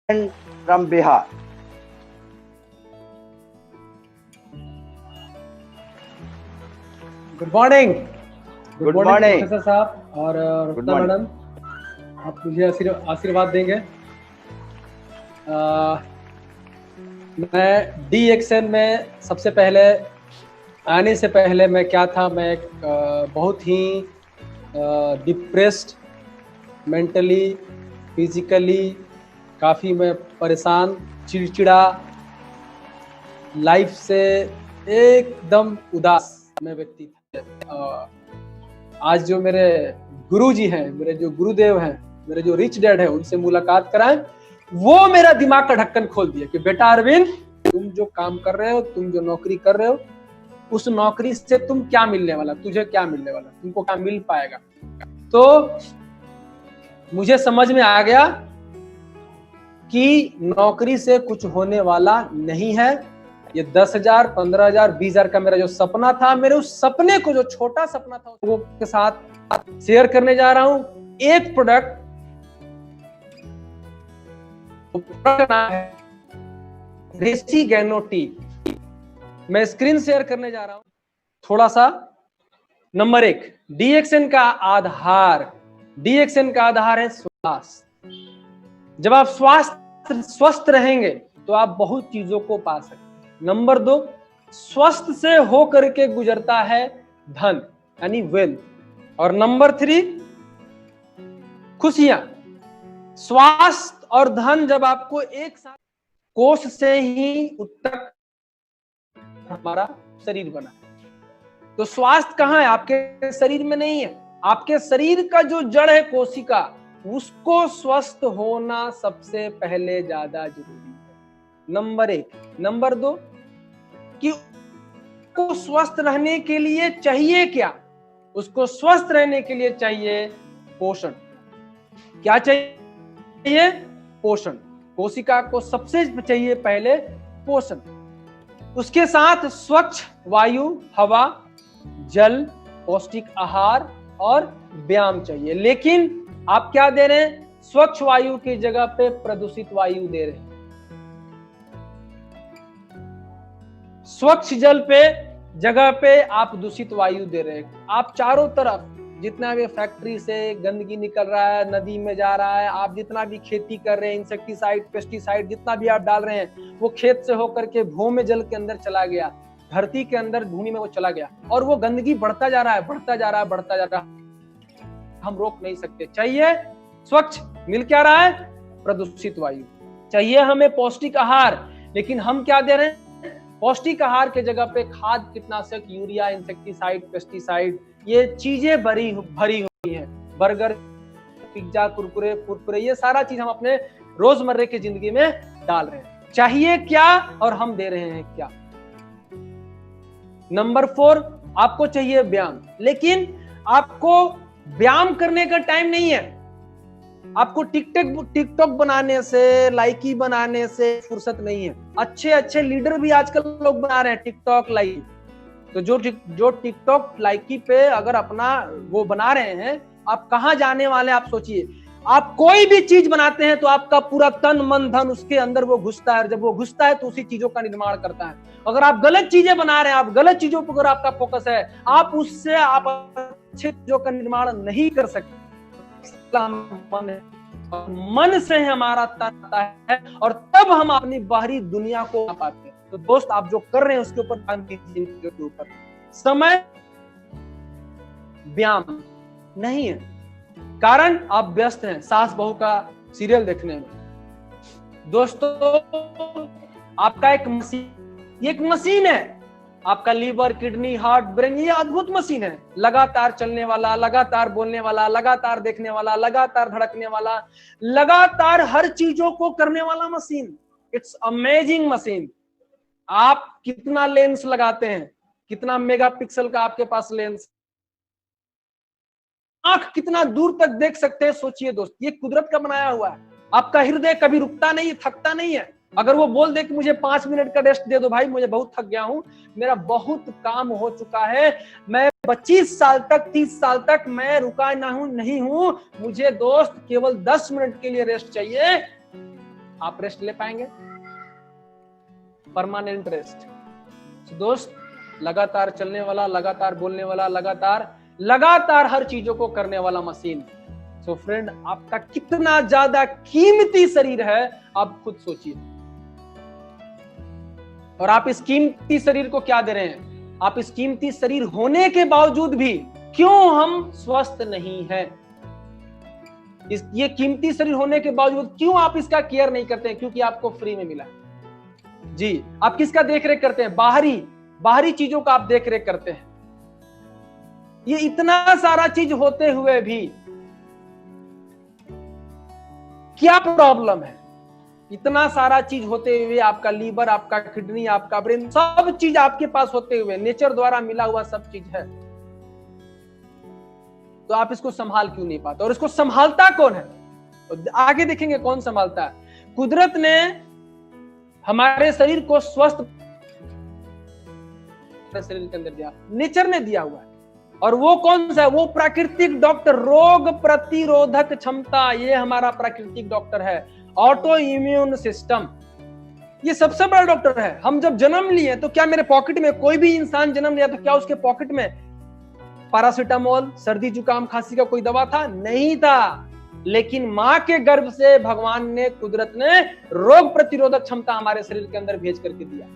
from Bihar. Good morning. Good morning professor साहब और good Ratna morning. Madam, आप मुझे आशीर्वाद देंगे। मैं DXN में सबसे पहले आने से पहले मैं क्या था, मैं एक बहुत ही डिप्रेस्ड, मेंटली, फिजिकली काफ़ी मैं परेशान, चिड़चिड़ा, लाइफ से एकदम उदास मैं व्यक्ति था। आज जो मेरे गुरु जी हैं, मेरे जो गुरुदेव हैं, मेरे जो रिच डैड हैं, उनसे मुलाकात कराएं, वो मेरा दिमाग का ढक्कन खोल दिया कि बेटा अरविंद, तुम जो काम कर रहे हो, तुम जो नौकरी कर रहे हो, उस नौकरी से तुम क्या मिलने वाला, तुझे क्या मिलने वाला, तुमको क्या मिल पाएगा। तो मुझे समझ में आ गया कि नौकरी से कुछ होने वाला नहीं है। ये 10,000, 15,000, 20,000 का मेरा जो सपना था, मेरे उस सपने को, जो छोटा सपना था, लोगों के साथ शेयर करने जा रहा हूं। एक प्रोडक्ट है रेसिगैनो टी, मैं स्क्रीन शेयर करने जा रहा हूं थोड़ा सा। नंबर 1, DXN का आधार, DXN का आधार है स्वास्थ्य। जब आप स्वस्थ रहेंगे तो आप बहुत चीजों को पा सकते हैं। नंबर 2, स्वस्थ से होकर के गुजरता है धन, यानी वेल्थ। और नंबर 3, खुशियां। स्वास्थ्य और धन जब आपको एक साथ, कोष से ही उत्तक हमारा शरीर बना है। तो स्वास्थ्य कहाँ है? आपके शरीर में नहीं है। आपके शरीर का जो जड़ है, कोशिका, उसको स्वस्थ होना सबसे पहले ज्यादा जरूरी है। नंबर 1। नंबर 2, कि उसको स्वस्थ रहने के लिए चाहिए क्या? उसको स्वस्थ रहने के लिए चाहिए पोषण। क्या चाहिए? पोषण। कोशिका को सबसे चाहिए पहले पोषण। उसके साथ स्वच्छ वायु, हवा, जल, पौष्टिक आहार और व्यायाम चाहिए। लेकिन आप क्या दे रहे हैं? स्वच्छ वायु की जगह पे प्रदूषित वायु दे रहे हैं। स्वच्छ जल पे जगह पे आप दूषित वायु दे रहे हैं। आप चारों तरफ जितना भी फैक्ट्री से गंदगी निकल रहा है, नदी में जा रहा है, आप जितना भी खेती कर रहे हैं, इंसेक्टिसाइड, पेस्टिसाइड जितना भी आप डाल रहे हैं, वो खेत से होकर के भूमि जल के अंदर चला गया, धरती के अंदर भूमि में वो चला गया, और वो गंदगी बढ़ता जा रहा है, बढ़ता जा रहा है, बढ़ता जा रहा है। हम रोक नहीं सकते। चाहिए स्वच्छ, मिल क्या रहा है? प्रदूषित वायु। चाहिए हमें पौष्टिक आहार, लेकिन हम क्या दे रहे हैं? पौष्टिक आहार के जगह पे खाद, कीटनाशक, यूरिया, इंसेक्टिसाइड, पेस्टिसाइड, ये चीजें भरी हुई हैं। बर्गर, पिज्जा, कुरकुरे, ये सारा चीज हम अपने रोजमर्रे की जिंदगी में डाल रहे हैं। चाहिए क्या और हम दे रहे हैं क्या? नंबर 4, आपको चाहिए व्यायाम, लेकिन आपको व्यायाम करने का टाइम नहीं है। आपको टिकटॉक बनाने से, लाइकी बनाने से फुर्सत नहीं है। अच्छे अच्छे लीडर भी आजकल लोग बना रहे हैं टिकटॉक लाइकी। तो जो टिकटॉक लाइकी पे अगर अपना वो बना रहे हैं, आप कहां जाने वाले आप सोचिए। आप कोई भी चीज बनाते हैं तो आपका पूरा तन मन धन उसके अंदर वो घुसता है। जब वो घुसता है तो उसी चीजों का निर्माण करता है। अगर आप गलत चीजें बना रहे हैं, आप गलत चीजों पर अगर आपका फोकस है, आप उससे आप अच्छे चीजों का निर्माण नहीं कर सकते। मन से हमारा तन आता है और तब हम अपनी बाहरी दुनिया को पाते हैं। तो दोस्त, आप जो कर रहे हैं उसके ऊपर ध्यान दीजिए। के ऊपर समय व्यायाम नहीं है, कारण आप व्यस्त हैं सास बहू का सीरियल देखने में। दोस्तों, आपका एक मशीन है। आपका लीवर, किडनी, हार्ट, ब्रेन, ये अद्भुत मशीन है। लगातार चलने वाला, लगातार बोलने वाला, लगातार देखने वाला, लगातार धड़कने वाला, लगातार हर चीजों को करने वाला मशीन। It's amazing machine. आप कितना लेंस लगाते हैं, कितना मेगापिक्सल का आपके पास लेंस, आंख कितना दूर तक देख सकते हैं, सोचिए दोस्त। ये कुदरत का बनाया हुआ है। आपका हृदय कभी रुकता नहीं, थकता नहीं है। अगर वो बोल दे कि मुझे 5 मिनट का रेस्ट दे दो भाई, मुझे बहुत थक गया हूं, मेरा बहुत काम हो चुका है, मैं 25 साल तक, 30 साल तक मैं रुका नहीं हूं, मुझे दोस्त केवल 10 मिनट के लिए रेस्ट चाहिए, आप रेस्ट ले पाएंगे? Permanent rest. तो दोस्त, लगातार चलने वाला, लगातार बोलने वाला, लगातार हर चीजों को करने वाला मशीन। सो फ्रेंड, आपका कितना ज्यादा कीमती शरीर है आप खुद सोचिए। और आप इस कीमती शरीर को क्या दे रहे हैं? आप इस कीमती शरीर होने के बावजूद भी क्यों हम स्वस्थ नहीं हैं? ये कीमती शरीर होने के बावजूद क्यों आप इसका केयर नहीं करते हैं? क्योंकि आपको फ्री में मिला जी। आप किसका देख रेख करते हैं? बाहरी चीजों का आप देख रेख करते हैं। ये इतना सारा चीज होते हुए भी क्या प्रॉब्लम है? इतना सारा चीज होते हुए, आपका लीवर, आपका किडनी, आपका ब्रेन, सब चीज आपके पास होते हुए, नेचर द्वारा मिला हुआ सब चीज है, तो आप इसको संभाल क्यों नहीं पाते? और इसको संभालता कौन है? तो आगे देखेंगे कौन संभालता है। कुदरत ने हमारे शरीर को स्वस्थ शरीर के अंदर दिया, नेचर ने दिया हुआ है। और वो कौन सा है? वो प्राकृतिक डॉक्टर, रोग प्रतिरोधक क्षमता, ये हमारा प्राकृतिक डॉक्टर है। ऑटो इम्यून सिस्टम, ये सबसे बड़ा डॉक्टर है। हम जब जन्म लिए तो क्या मेरे पॉकेट में, कोई भी इंसान जन्म लिया तो क्या उसके पॉकेट में पैरासिटामोल, सर्दी जुकाम खांसी का कोई दवा था? नहीं था। लेकिन मां के गर्भ से भगवान ने, कुदरत ने रोग प्रतिरोधक क्षमता हमारे शरीर के अंदर भेज करके दिया।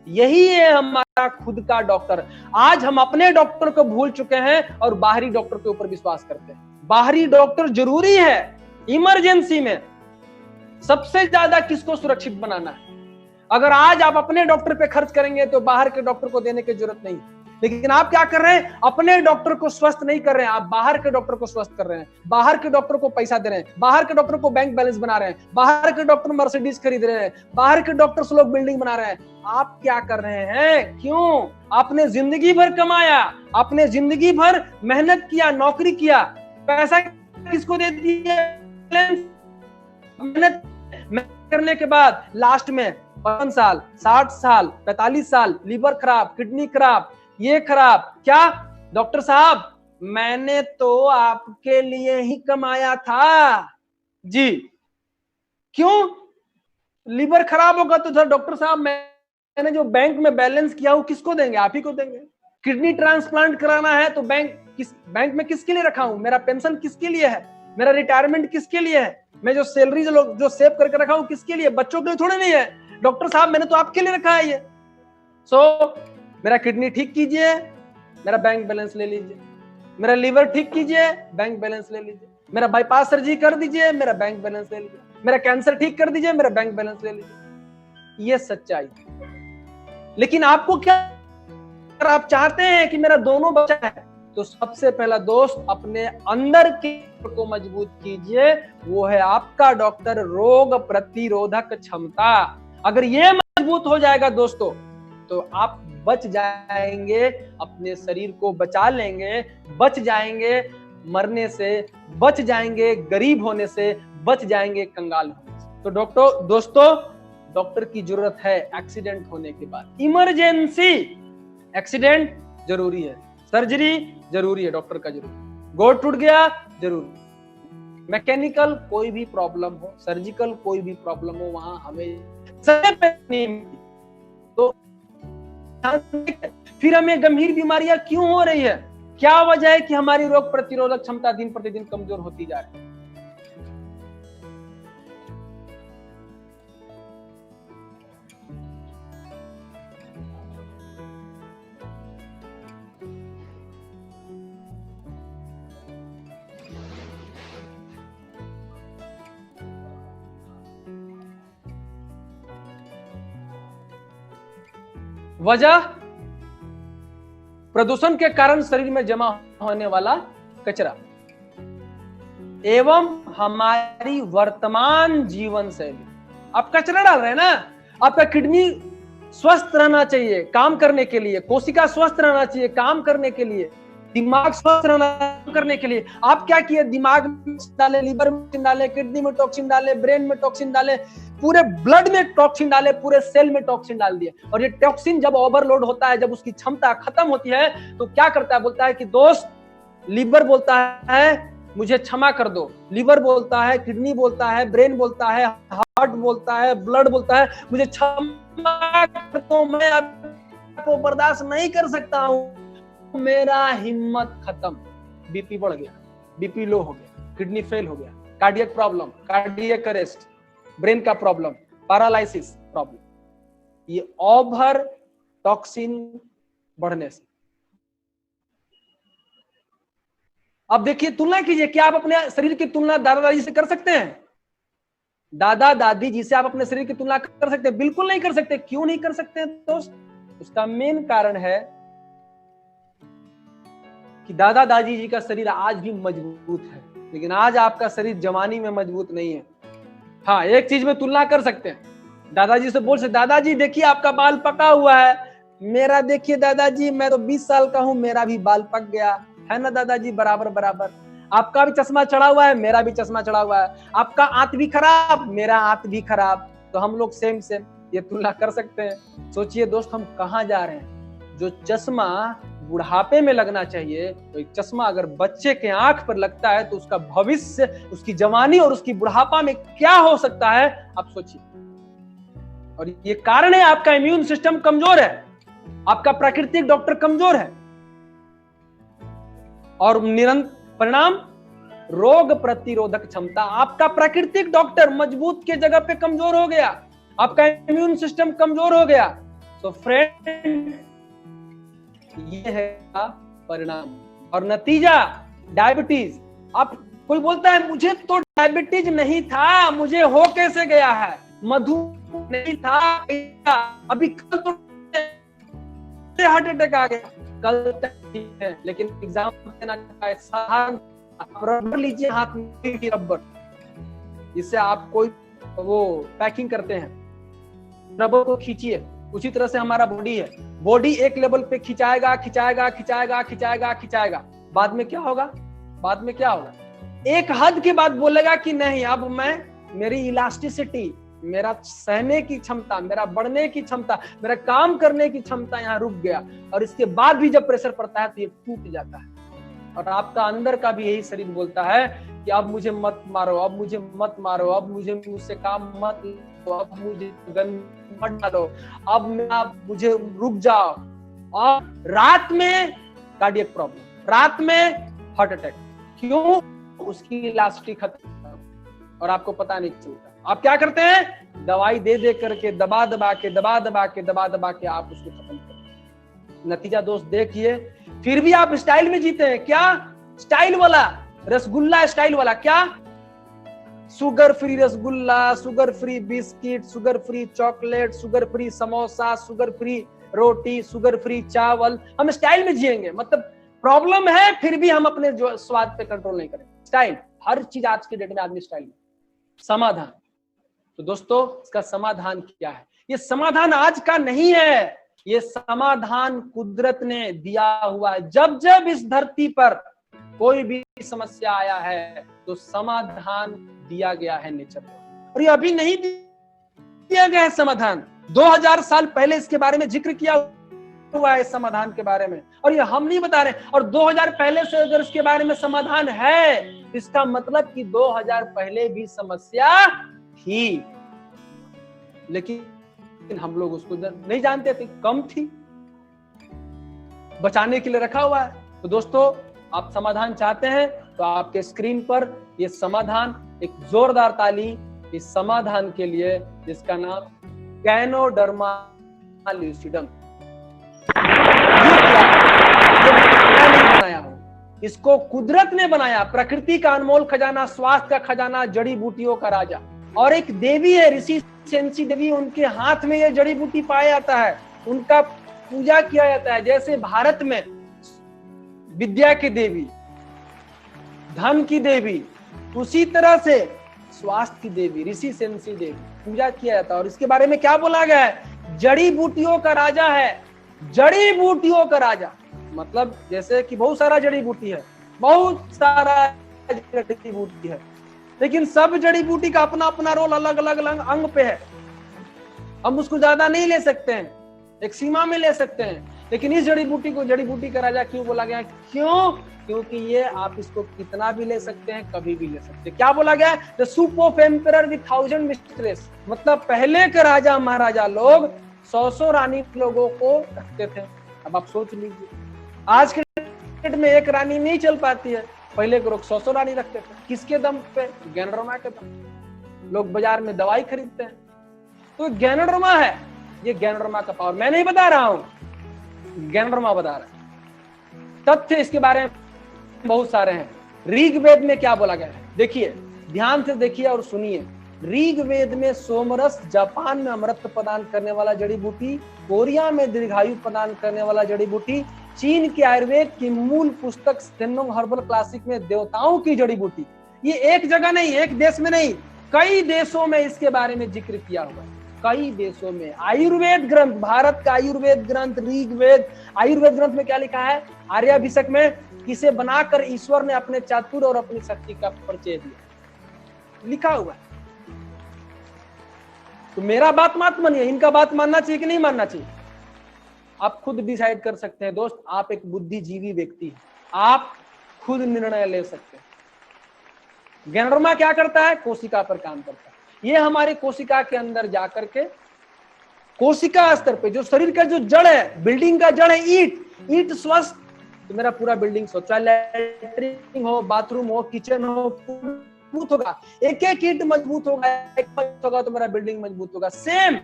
यही है हमारा खुद का डॉक्टर। आज हम अपने डॉक्टर को भूल चुके हैं और बाहरी डॉक्टर के ऊपर विश्वास करते हैं। बाहरी डॉक्टर जरूरी है। इमरजेंसी में सबसे ज्यादा किसको सुरक्षित बनाना है? अगर आज आप अपने डॉक्टर पे खर्च करेंगे तो बाहर के डॉक्टर को देने की जरूरत नहीं। लेकिन आप क्या कर रहे हैं? अपने डॉक्टर को स्वस्थ नहीं कर रहे हैं, आप बाहर के डॉक्टर को स्वस्थ कर रहे हैं। बाहर के डॉक्टर को पैसा दे रहे हैं, बाहर के डॉक्टर को बैंक बैलेंस बना रहे हैं, बाहर के डॉक्टर मर्सिडीज खरीद रहे हैं, बाहर के डॉक्टर लोग बिल्डिंग बना रहे हैं। आप क्या कर रहे हैं? क्यों? आपने जिंदगी भर कमाया, आपने जिंदगी भर मेहनत किया, नौकरी किया, पैसा किसको दे दिया? मेहनत करने के बाद लास्ट में 55 साल, 60 साल, 45 साल, लीवर खराब, किडनी खराब, ये खराब। क्या डॉक्टर साहब, मैंने तो आपके लिए ही कमाया था जी। क्यों? लीवर खराब होगा तो डॉक्टर साहब मैंने जो बैंक में बैलेंस किया वो किसको देंगे? आप ही को देंगे। किडनी ट्रांसप्लांट कराना है तो बैंक में किसके लिए रखा हूं? मेरा पेंशन किसके लिए है? मेरा रिटायरमेंट किसके लिए है? मैं जो सैलरी जो सेव करके रखा हूं किसके लिए? बच्चों के लिए थोड़े नहीं है। डॉक्टर साहब मैंने तो आपके लिए रखा है ये। मेरा किडनी ठीक कीजिए, मेरा बैंक बैलेंस ले लीजिए। मेरा लीवर ठीक कीजिए, बैंक बैलेंस ले लीजिए। मेरा बाईपास सर्जरी कर दीजिए, मेरा बैंक बैलेंस ले लीजिए। मेरा कैंसर ठीक कर दीजिए, मेरा बैंक बैलेंस ले लीजिए। ये सच्चाई। लेकिन आपको क्या, अगर आप चाहते हैं कि मेरा दोनों बचा है तो सबसे पहला दोस्त अपने अंदर के को मजबूत कीजिए, वो है आपका डॉक्टर, रोग प्रतिरोधक क्षमता। अगर ये मजबूत हो जाएगा दोस्तों तो आप बच जाएंगे, अपने शरीर को बचा लेंगे, बच जाएंगे मरने से, बच जाएंगे गरीब होने से, बच जाएंगे कंगाल होने से। तो दोस्तों डॉक्टर की जरूरत है एक्सीडेंट होने के बाद। इमरजेंसी एक्सीडेंट जरूरी है, सर्जरी जरूरी है, डॉक्टर का जरूरी। गोड़ टूट गया जरूरी, मैकेनिकल कोई भी प्रॉब्लम हो, सर्जिकल कोई भी प्रॉब्लम हो, वहां हमें समय पे नहीं मिलती। तो फिर हमें गंभीर बीमारियां क्यों हो रही है? क्या वजह है कि हमारी रोग प्रतिरोधक क्षमता दिन प्रतिदिन कमजोर होती जा रही है? वजह प्रदूषण के कारण शरीर में जमा होने वाला कचरा एवं हमारी वर्तमान जीवन शैली। आप कचरा डाल रहे हैं ना। आपका किडनी स्वस्थ रहना चाहिए काम करने के लिए, कोशिका स्वस्थ रहना चाहिए काम करने के लिए, दिमाग स्वस्थ रहना करने के लिए। आप क्या किए? दिमाग में डाले, लीवर में टॉक्सिन डाले, किडनी में टॉक्सिन डाले, ब्रेन में टॉक्सिन डाले, पूरे ब्लड में टॉक्सिन डाले, पूरे सेल में टॉक्सिन डाल दिए। और ये टॉक्सिन जब ओवरलोड होता है, जब उसकी क्षमता खत्म होती है तो क्या करता है? बोलता है कि दोस्त, लीवर बोलता है मुझे क्षमा कर दो। लिवर बोलता है, किडनी बोलता है, ब्रेन बोलता है, हार्ट बोलता है, ब्लड बोलता है, मुझे क्षमा कर दो, मैं आपको बर्दाश्त नहीं कर सकता हूं, मेरा हिम्मत खत्म। बीपी बढ़ गया, बीपी लो हो गया, किडनी फेल हो गया, cardiac problem, cardiac arrest, brain का प्रॉब्लम, पैरालिसिस प्रॉब्लम, ये ओवर टॉक्सिन बढ़ने से। अब देखिए, तुलना कीजिए, क्या आप अपने शरीर की तुलना दादा दादी से कर सकते हैं? दादा दादी जी से आप अपने शरीर की तुलना कर सकते हैं? बिल्कुल नहीं कर सकते। क्यों नहीं कर सकते हैं दोस्त? उसका मेन कारण है कि दादा दादी जी का शरीर आज भी मजबूत है, लेकिन आज आपका शरीर जवानी में मजबूत नहीं है। हाँ, एक चीज में तुलना कर सकते हैं, दादाजी से बोल सकते, दादाजी देखिए आपका बाल पका हुआ है, मेरा देखिए दादाजी, मैं तो 20 साल का हूं, मेरा भी बाल पक गया है ना दादाजी, बराबर बराबर। आपका भी चश्मा चढ़ा हुआ है, मेरा भी चश्मा चढ़ा हुआ है, आपका आंत भी खराब, मेरा आंत भी खराब, तो हम लोग सेम सेम, ये तुलना कर सकते हैं। सोचिए दोस्त, हम कहाँ जा रहे हैं? जो चश्मा बुढ़ापे में लगना चाहिए, तो एक चश्मा अगर बच्चे के आंख पर लगता है तो उसका भविष्य, उसकी जवानी और उसकी बुढ़ापा में क्या हो सकता है, आप सोचिए। और ये कारण है, आपका इम्यून सिस्टम कमजोर है, आपका प्राकृतिक डॉक्टर कमजोर है, और निरंतर परिणाम रोग प्रतिरोधक क्षमता, आपका प्राकृतिक डॉक्टर मजबूत के जगह पे कमजोर हो गया, आपका इम्यून सिस्टम कमजोर हो गया। तो फ्रेंड, ये है परिणाम और नतीजा, डायबिटीज। आप कोई बोलता है मुझे तो डायबिटीज नहीं था, मुझे हो कैसे गया है? मधुमेह नहीं था, अभी कल तो हार्ट अटैक आ गया, कल तक ठीक है, लेकिन एग्जाम देना चाहता है, रबर लीजिए हाथ में, रबर, जिससे आप कोई वो पैकिंग करते हैं, रबर को खींचिए। उसी तरह से हमारा बॉडी है, बॉडी एक लेवल पे खिंचाएगा खिंचाएगा खिंचाएगा खिंचाएगा खिंचाएगा, बाद में क्या होगा? बाद में क्या होगा? एक हद के बाद बोलेगा कि नहीं, अब मैं, मेरी इलास्टिसिटी, मेरा सहने की क्षमता, मेरा बढ़ने की क्षमता, मेरा काम करने की क्षमता यहाँ रुक गया। और इसके बाद भी जब प्रेशर पड़ता है तो ये टूट जाता है। और आपका अंदर का भी यही शरीर बोलता है कि अब मुझे मत मारो, अब मुझे मत मारो, अब मुझसे काम मत लो, अब मुझे गंद मत डालो, अब मुझे रुक जाओ। और रात में कार्डियक प्रॉब्लम, रात में हार्ट अटैक, क्यों? उसकी इलास्टिक खत्म और आपको पता नहीं चलता। आप क्या करते हैं? दवाई दे दे करके, दबा दबा के आप उसको खत्म करते। नतीजा दोस्त देखिए, फिर भी आप स्टाइल में जीते हैं। क्या स्टाइल वाला? रसगुल्ला स्टाइल वाला। क्या? Sugar free rasgulla, sugar free biscuit, sugar free chocolate, sugar free samosa, sugar free रोटी, शुगर फ्री चावल। हम स्टाइल में जिएंगे, मतलब प्रॉब्लम है फिर भी हम अपने जो स्वाद पे कंट्रोल नहीं करें। स्टाइल, हर चीज आज के डेट में आदमी स्टाइल में। समाधान, तो दोस्तों इसका समाधान क्या है? ये समाधान आज का नहीं है, ये समाधान कुदरत ने दिया हुआ है। जब जब इस धरती पर कोई भी समस्या आया है तो समाधान दिया गया है नेचर को। और ये अभी नहीं दिया गया है समाधान, 2000 साल पहले इसके बारे में जिक्र किया हुआ है, इस समाधान के बारे में, और ये हम नहीं बता रहे। और 2000 पहले से अगर इसके बारे में समाधान है, इसका मतलब कि 2000 पहले भी समस्या थी, लेकिन हम लोग उसको नहीं जानते थे, कम थी, बचाने के लिए रखा हुआ है। तो दोस्तों, आप समाधान चाहते हैं तो आपके स्क्रीन पर ये समाधान, एक जोरदार ताली इस समाधान के लिए, जिसका नाम गैनोडर्मा लूसिडम। बनाया हूं, इसको कुदरत ने बनाया, प्रकृति का अनमोल खजाना, स्वास्थ्य का खजाना, जड़ी बूटियों का राजा। और एक देवी है, ऋषि सेंसी देवी, उनके हाथ में ये जड़ी बूटी पाया जाता है, उनका पूजा किया जाता है। जैसे भारत में विद्या की देवी, धन की देवी, उसी तरह से स्वास्थ्य की देवी ऋषि सेंसी देवी पूजा किया जाता है। और इसके बारे में क्या बोला गया है? जड़ी बूटियों का राजा है, जड़ी बूटियों का राजा। मतलब जैसे कि बहुत सारा जड़ी बूटी है, बहुत सारा जड़ी बूटी है, लेकिन सब जड़ी बूटी का अपना अपना रोल अलग अलग अंग पे है। हम उसको ज्यादा नहीं ले सकते हैं, एक सीमा में ले सकते हैं। लेकिन इस जड़ी बूटी को जड़ी बूटी का राजा क्यों बोला गया? क्यों? क्योंकि ये आप इसको कितना भी ले सकते हैं, कभी भी ले सकते हैं। क्या बोला गया? The soup of emperor with 1000 mistress. मतलब पहले के राजा महाराजा लोग 100 रानी लोगों को रखते थे। अब आप सोच लीजिए, आज के डेट में एक रानी नहीं चल पाती है, पहले के लोग 100 रानी रखते थे। किसके दम पे? गैनोडर्मा के दम। लोग बाजार में दवाई खरीदते हैं, तो गैनोडर्मा है। ये गैनोडर्मा का पावर मैं नहीं बता रहा हूं, गैनोडर्मा बता रहा है। तथ्य इसके बारे में बहुत सारे हैं। ऋग्वेद में क्या बोला गया है? देखिए, ध्यान से देखिए और सुनिए। ऋग्वेद में सोमरस जापान में अमृत प्रदान करने वाला जड़ी बूटी, कोरिया में दीर्घायु प्रदान करने वाला जड़ी बूटी, चीन के आयुर्वेद की मूल पुस्तक स्टेनोंग हर्बल क्लासिक में देवताओं की जड़ी बूटी। ये एक जगह नहीं, एक देश में नहीं, कई देशों में इसके बारे में जिक्र किया हुआ है। कई देशों में आयुर्वेद ग्रंथ, भारत का आयुर्वेद ग्रंथ ऋग्वेद, आयुर्वेद ग्रंथ में क्या लिखा है? आर्याभिषेक में, इसे बनाकर ईश्वर ने अपने चातुर्य और अपनी शक्ति का परिचय दिया, लिखा हुआ है। तो मेरा बात मत मानिए, इनका बात मानना चाहिए कि नहीं मानना चाहिए? आप खुद डिसाइड कर सकते हैं दोस्त। आप एक बुद्धिजीवी व्यक्ति हैं, आप खुद निर्णय ले सकते हैं। गैनोडर्मा क्या करता है? कोशिका पर काम करता है। ये हमारे कोशिका के अंदर जाकर के, कोशिका स्तर पे जो शरीर का जो जड़ है, बिल्डिंग का जड़ है ईंट स्वस्थ, तो मेरा पूरा बिल्डिंग स्वस्थ, चाहे लैट्रिन हो, बाथरूम हो, किचन हो, मजबूत होगा। एक एक ईंट मजबूत होगा, एक मजबूत होगा तो मेरा बिल्डिंग मजबूत होगा। सेम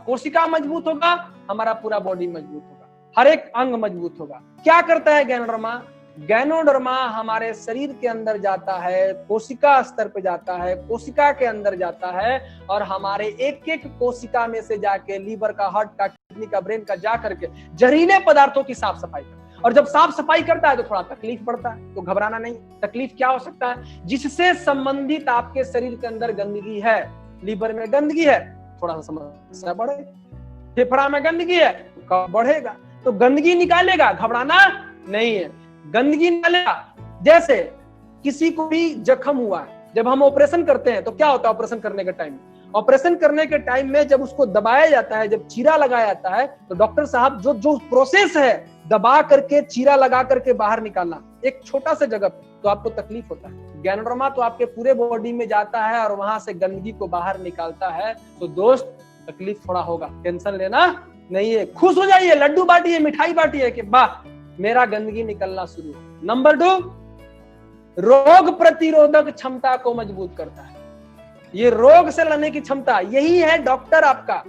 कोशिका मजबूत होगा, हमारा पूरा बॉडी मजबूत होगा, हर एक अंग मजबूत होगा। क्या करता है गैनोडर्मा? गैनोडर्मा हमारे शरीर के अंदर जाता है, कोशिका स्तर पे जाता है, कोशिका के अंदर जाता है और हमारे एक एक कोशिका में से जाके लीवर का, हार्ट का, किडनी का, ब्रेन का जा करके जहरीले पदार्थों की साफ सफाई करता है। और जब साफ सफाई करता है तो थोड़ा तकलीफ पड़ता है, तो घबराना नहीं। तकलीफ क्या हो सकता है? जिससे संबंधित आपके शरीर के अंदर गंदगी है, लीवर में गंदगी है, थोड़ा सा समस्या बढ़ेगा। फेफड़ा में गंदगी है, बढ़ेगा। तो गंदगी निकालेगा, घबराना नहीं है। गंदगी निकालेगा। जैसे किसी को भी जख्म हुआ है, जब हम ऑपरेशन करते हैं तो क्या होता है? ऑपरेशन करने के टाइम, ऑपरेशन करने के टाइम में जब उसको दबाया जाता है, जब चीरा लगाया जाता है, तो डॉक्टर साहब जो प्रोसेस है दबा करके चीरा लगा करके बाहर निकालना एक छोटा सा जगह पे, तो आपको तकलीफ होता है। गैनोडर्मा तो आपके पूरे बॉडी में जाता है और वहां से गंदगी को बाहर निकालता है। तो दोस्त, तकलीफ थोड़ा होगा, टेंशन लेना नहीं है। खुश हो जाइए, लड्डू बांटिए, मिठाई बांटिए कि वाह मेरा गंदगी निकलना शुरू हो। नंबर 2, रोग प्रतिरोधक क्षमता को मजबूत करता है। ये रोग से लड़ने की क्षमता, यही है डॉक्टर आपका।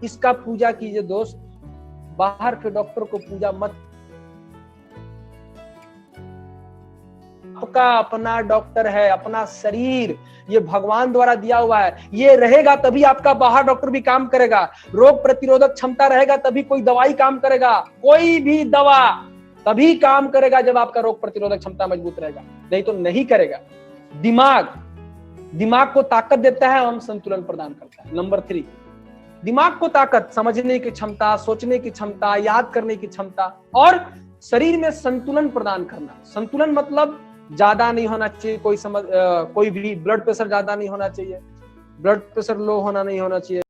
इसका पूजा कीजिए दोस्त, बाहर के डॉक्टर को पूजा मत। आपका अपना डॉक्टर है, अपना शरीर, ये भगवान द्वारा दिया हुआ है। ये रहेगा तभी आपका बाहर डॉक्टर भी काम करेगा। रोग प्रतिरोधक क्षमता रहेगा तभी कोई दवाई काम करेगा। कोई भी दवा तभी काम करेगा जब आपका रोग प्रतिरोधक क्षमता मजबूत रहेगा, नहीं तो नहीं करेगा। दिमाग को ताकत देता है, हम संतुलन प्रदान करता है। नंबर 3, दिमाग को ताकत, समझने की क्षमता, सोचने की क्षमता, याद करने की क्षमता और शरीर में संतुलन प्रदान करना। संतुलन मतलब ज्यादा नहीं होना चाहिए, कोई भी ब्लड प्रेशर ज्यादा नहीं होना चाहिए, ब्लड प्रेशर लो नहीं होना चाहिए,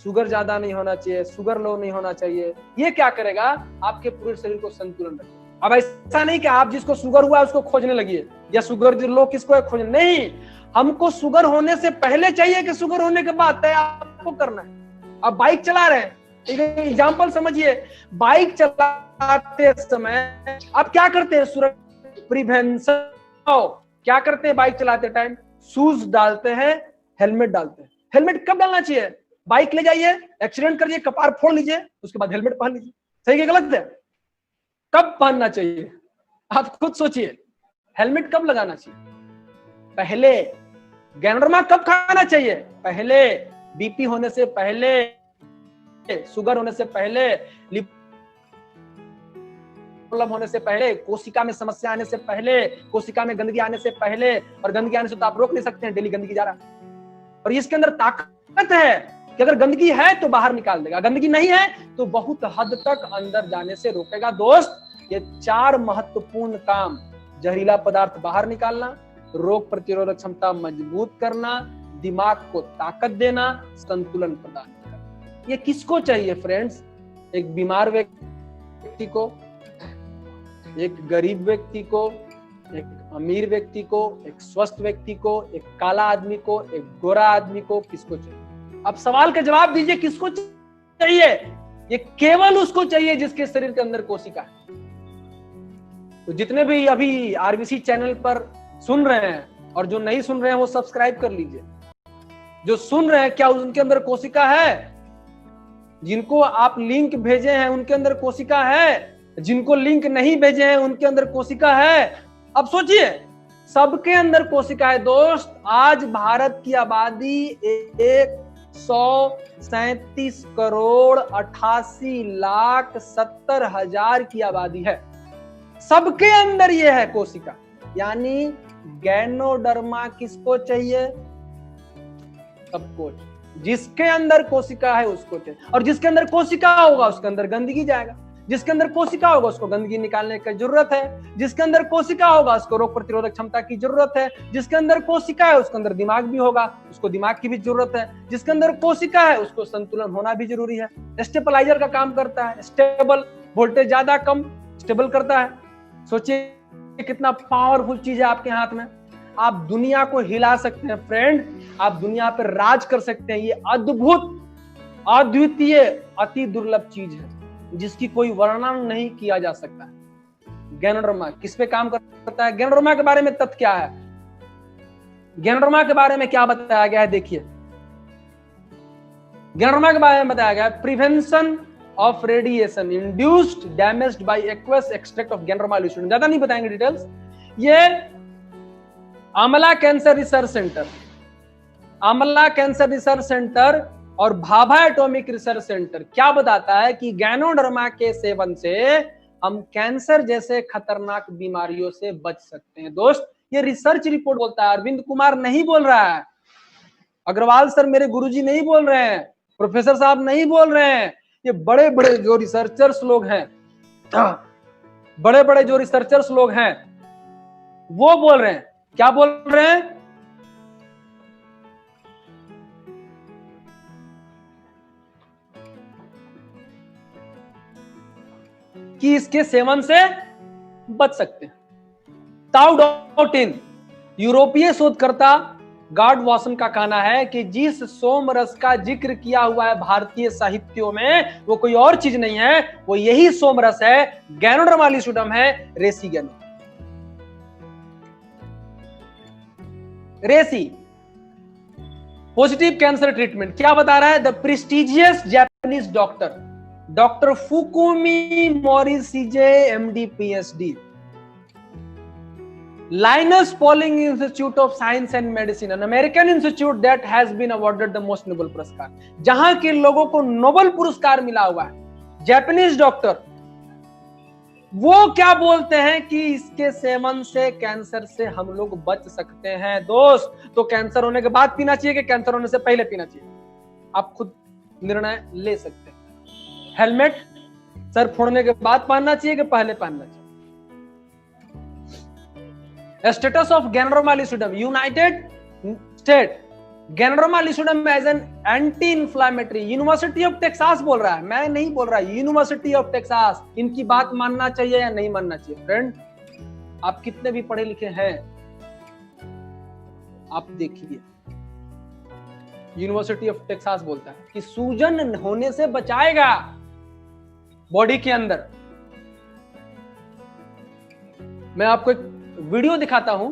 शुगर ज्यादा नहीं होना चाहिए, शुगर लो नहीं होना चाहिए। ये क्या करेगा? आपके पूरे शरीर को संतुलन रखेगा। अब ऐसा नहीं कि आप जिसको शुगर हुआ है उसको खोजने लगिए, या शुगर लो किसको है खोजने, नहीं। हमको शुगर होने से पहले चाहिए कि शुगर होने के बाद तय आपको करना है। अब बाइक चला रहे हैं, एग्जाम्पल समझिए, बाइक चलाते समय आप क्या करते हैं? सुरक्षा प्रिवेंशन क्या करते हैं? बाइक चलाते टाइम शूज डालते हैं, हेलमेट डालते हैं। हेलमेट कब डालना चाहिए? बाइक ले जाइए, एक्सीडेंट करिए, कपार फोड़ लीजिए, उसके बाद हेलमेट पहन लीजिए। सही है गलत है? कब पहनना चाहिए आप खुद सोचिए। हेलमेट कब लगाना चाहिए? पहले। गैनोडर्मा कब खाना चाहिए? पहले। बीपी होने से पहले, शुगर होने से पहले, प्रॉब्लम होने से पहले, कोशिका में समस्या आने से पहले, कोशिका में गंदगी आने से पहले। और गंदगी आने से तो आप रोक नहीं सकते हैं, डेली गंदगी जा रहा है। और इसके अंदर ताकत है कि अगर गंदगी है तो बाहर निकाल देगा, गंदगी नहीं है तो बहुत हद तक अंदर जाने से रोकेगा। दोस्त, ये 4 महत्वपूर्ण काम, जहरीला पदार्थ बाहर निकालना, रोग प्रतिरोधक क्षमता मजबूत करना, दिमाग को ताकत देना, संतुलन प्रदान करना, ये किसको चाहिए फ्रेंड्स? एक बीमार व्यक्ति को, एक गरीब व्यक्ति को, एक अमीर व्यक्ति को, एक स्वस्थ व्यक्ति को, एक काला आदमी को, एक गोरा आदमी को, किसको चाहिए? अब सवाल का जवाब दीजिए, किसको चाहिए? ये केवल उसको चाहिए जिसके शरीर के अंदर कोशिका है। तो जितने भी अभी आरबीसी चैनल पर सुन रहे हैं और जो नहीं सुन रहे हैं वो सब्सक्राइब कर लीजिए। जो सुन रहे हैं, क्या उनके अंदर कोशिका है? जिनको आप लिंक भेजे हैं उनके अंदर कोशिका है? जिनको लिंक नहीं भेजे हैं उनके अंदर कोशिका है? अब सोचिए, सबके अंदर कोशिका है दोस्त। आज भारत की आबादी 137 करोड़ 88 लाख 70 हजार की आबादी है। सबके अंदर ये है कोशिका। यानी गैनोडर्मा किसको चाहिए? सबको। जिसके अंदर कोशिका है उसको चाहिए। और जिसके अंदर कोशिका होगा उसके अंदर गंदगी जाएगा। जिसके अंदर कोशिका होगा उसको गंदगी निकालने की जरूरत है। जिसके अंदर कोशिका होगा उसको रोग प्रतिरोधक क्षमता की जरूरत है। जिसके अंदर कोशिका है उसके अंदर दिमाग भी होगा, उसको दिमाग की भी जरूरत है। जिसके अंदर कोशिका है उसको संतुलन होना भी जरूरी है। स्टेबलाइजर का काम करता है, स्टेबल, वोल्टेज ज्यादा कम स्टेबल करता है। सोचिए कितना पावरफुल चीज है आपके हाथ में। आप दुनिया को हिला सकते हैं फ्रेंड, आप दुनिया पर राज कर सकते हैं। ये अद्भुत, अद्वितीय, अति दुर्लभ चीज है जिसकी कोई वर्णन नहीं किया जा सकता है। गैनोडर्मा किस पे काम करता है? गैनोडर्मा के बारे में तथ्य क्या है? गैनोडर्मा के बारे में क्या बताया गया है? देखिए, गैनोडर्मा के बारे में बताया गया है, prevention of radiation induced damaged by aqueous extract of ganoderma lucidum. ज्यादा नहीं बताएंगे डिटेल्स। ये Amala cancer research centre, Amala cancer research centre और भाभा एटॉमिक रिसर्च सेंटर क्या बताता है कि गैनोडर्मा के सेवन से हम कैंसर जैसे खतरनाक बीमारियों से बच सकते हैं। दोस्त, ये रिसर्च रिपोर्ट बोलता है, अरविंद कुमार नहीं बोल रहा है, अग्रवाल सर मेरे गुरुजी नहीं बोल रहे हैं, प्रोफेसर साहब नहीं बोल रहे हैं। ये बड़े बड़े जो रिसर्चर्स लोग हैं, बड़े बड़े जो रिसर्चर्स लोग हैं वो बोल रहे हैं। क्या बोल रहे हैं? कि इसके सेवन से बच सकते हैं। ताऊ डॉटिन, यूरोपीय शोधकर्ता गार्ड वॉसन का कहना है कि जिस सोमरस का जिक्र किया हुआ है भारतीय साहित्यों में वो कोई और चीज नहीं है, वो यही सोमरस है, गैनोडर्मा लुसिडम है, रेसी रेसी। पॉजिटिव कैंसर ट्रीटमेंट क्या बता रहा है? The prestigious Japanese doctor Fukumi Morishige MD PhD, Linus Pauling Institute of Science and Medicine, an American institute that has been awarded the most Nobel पुरस्कार, जहां के लोगों को नोबेल पुरस्कार मिला हुआ है। जापानीज डॉक्टर वो क्या बोलते हैं कि इसके सेवन से कैंसर से हम लोग बच सकते हैं। दोस्त, तो कैंसर होने के बाद पीना चाहिए कि कैंसर होने से पहले पीना चाहिए? आप खुद निर्णय ले सकते हैं। हेलमेट सर फोड़ने के बाद पहनना चाहिए कि पहले पहनना चाहिए? Status of ganoderma lucidum, united state ganoderma lucidum as an anti inflammatory. University of Texas बोल रहा है, मैं नहीं बोल रहा, यूनिवर्सिटी ऑफ टेक्सास। इनकी बात मानना चाहिए या नहीं मानना चाहिए? फ्रेंड, आप कितने भी पढ़े लिखे हैं, आप देखिए, यूनिवर्सिटी ऑफ टेक्सास बोलता है कि सूजन होने से बचाएगा बॉडी के अंदर। मैं आपको एक वीडियो दिखाता हूं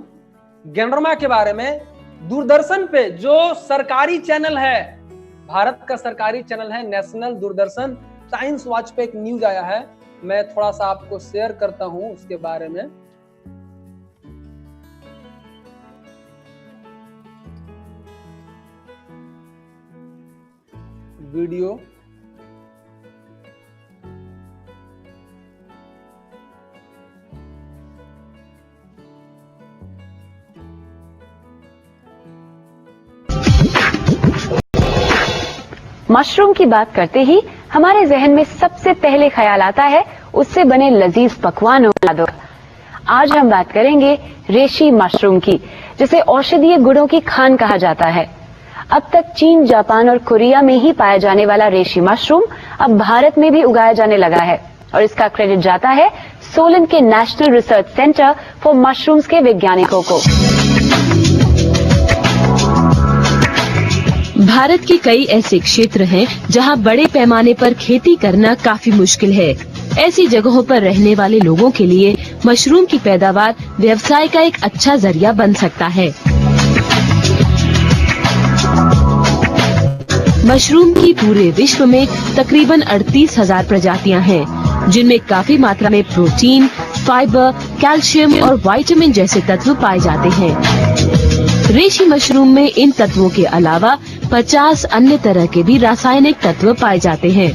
गैनोडर्मा के बारे में। दूरदर्शन पे जो सरकारी चैनल है, भारत का सरकारी चैनल है नेशनल दूरदर्शन, साइंस वॉच पे एक न्यूज आया है, मैं थोड़ा सा आपको शेयर करता हूं उसके बारे में। वीडियो मशरूम की बात करते ही हमारे जहन में सबसे पहले ख्याल आता है उससे बने लजीज पकवानों का। आज हम बात करेंगे रेशी मशरूम की, जिसे औषधीय गुणों की खान कहा जाता है। अब तक चीन, जापान और कोरिया में ही पाया जाने वाला रेशी मशरूम अब भारत में भी उगाया जाने लगा है और इसका क्रेडिट जाता है सोलन के national research centre for mushrooms के वैज्ञानिकों को। भारत के कई ऐसे क्षेत्र हैं जहां बड़े पैमाने पर खेती करना काफी मुश्किल है। ऐसी जगहों पर रहने वाले लोगों के लिए मशरूम की पैदावार व्यवसाय का एक अच्छा जरिया बन सकता है। मशरूम की पूरे विश्व में तकरीबन 38,000 प्रजातियां हैं, जिनमें काफी मात्रा में प्रोटीन, फाइबर, कैल्शियम और विटामिन जैसे तत्व पाए जाते हैं। रेशी मशरूम में इन तत्वों के अलावा 50 अन्य तरह के भी रासायनिक तत्व पाए जाते हैं।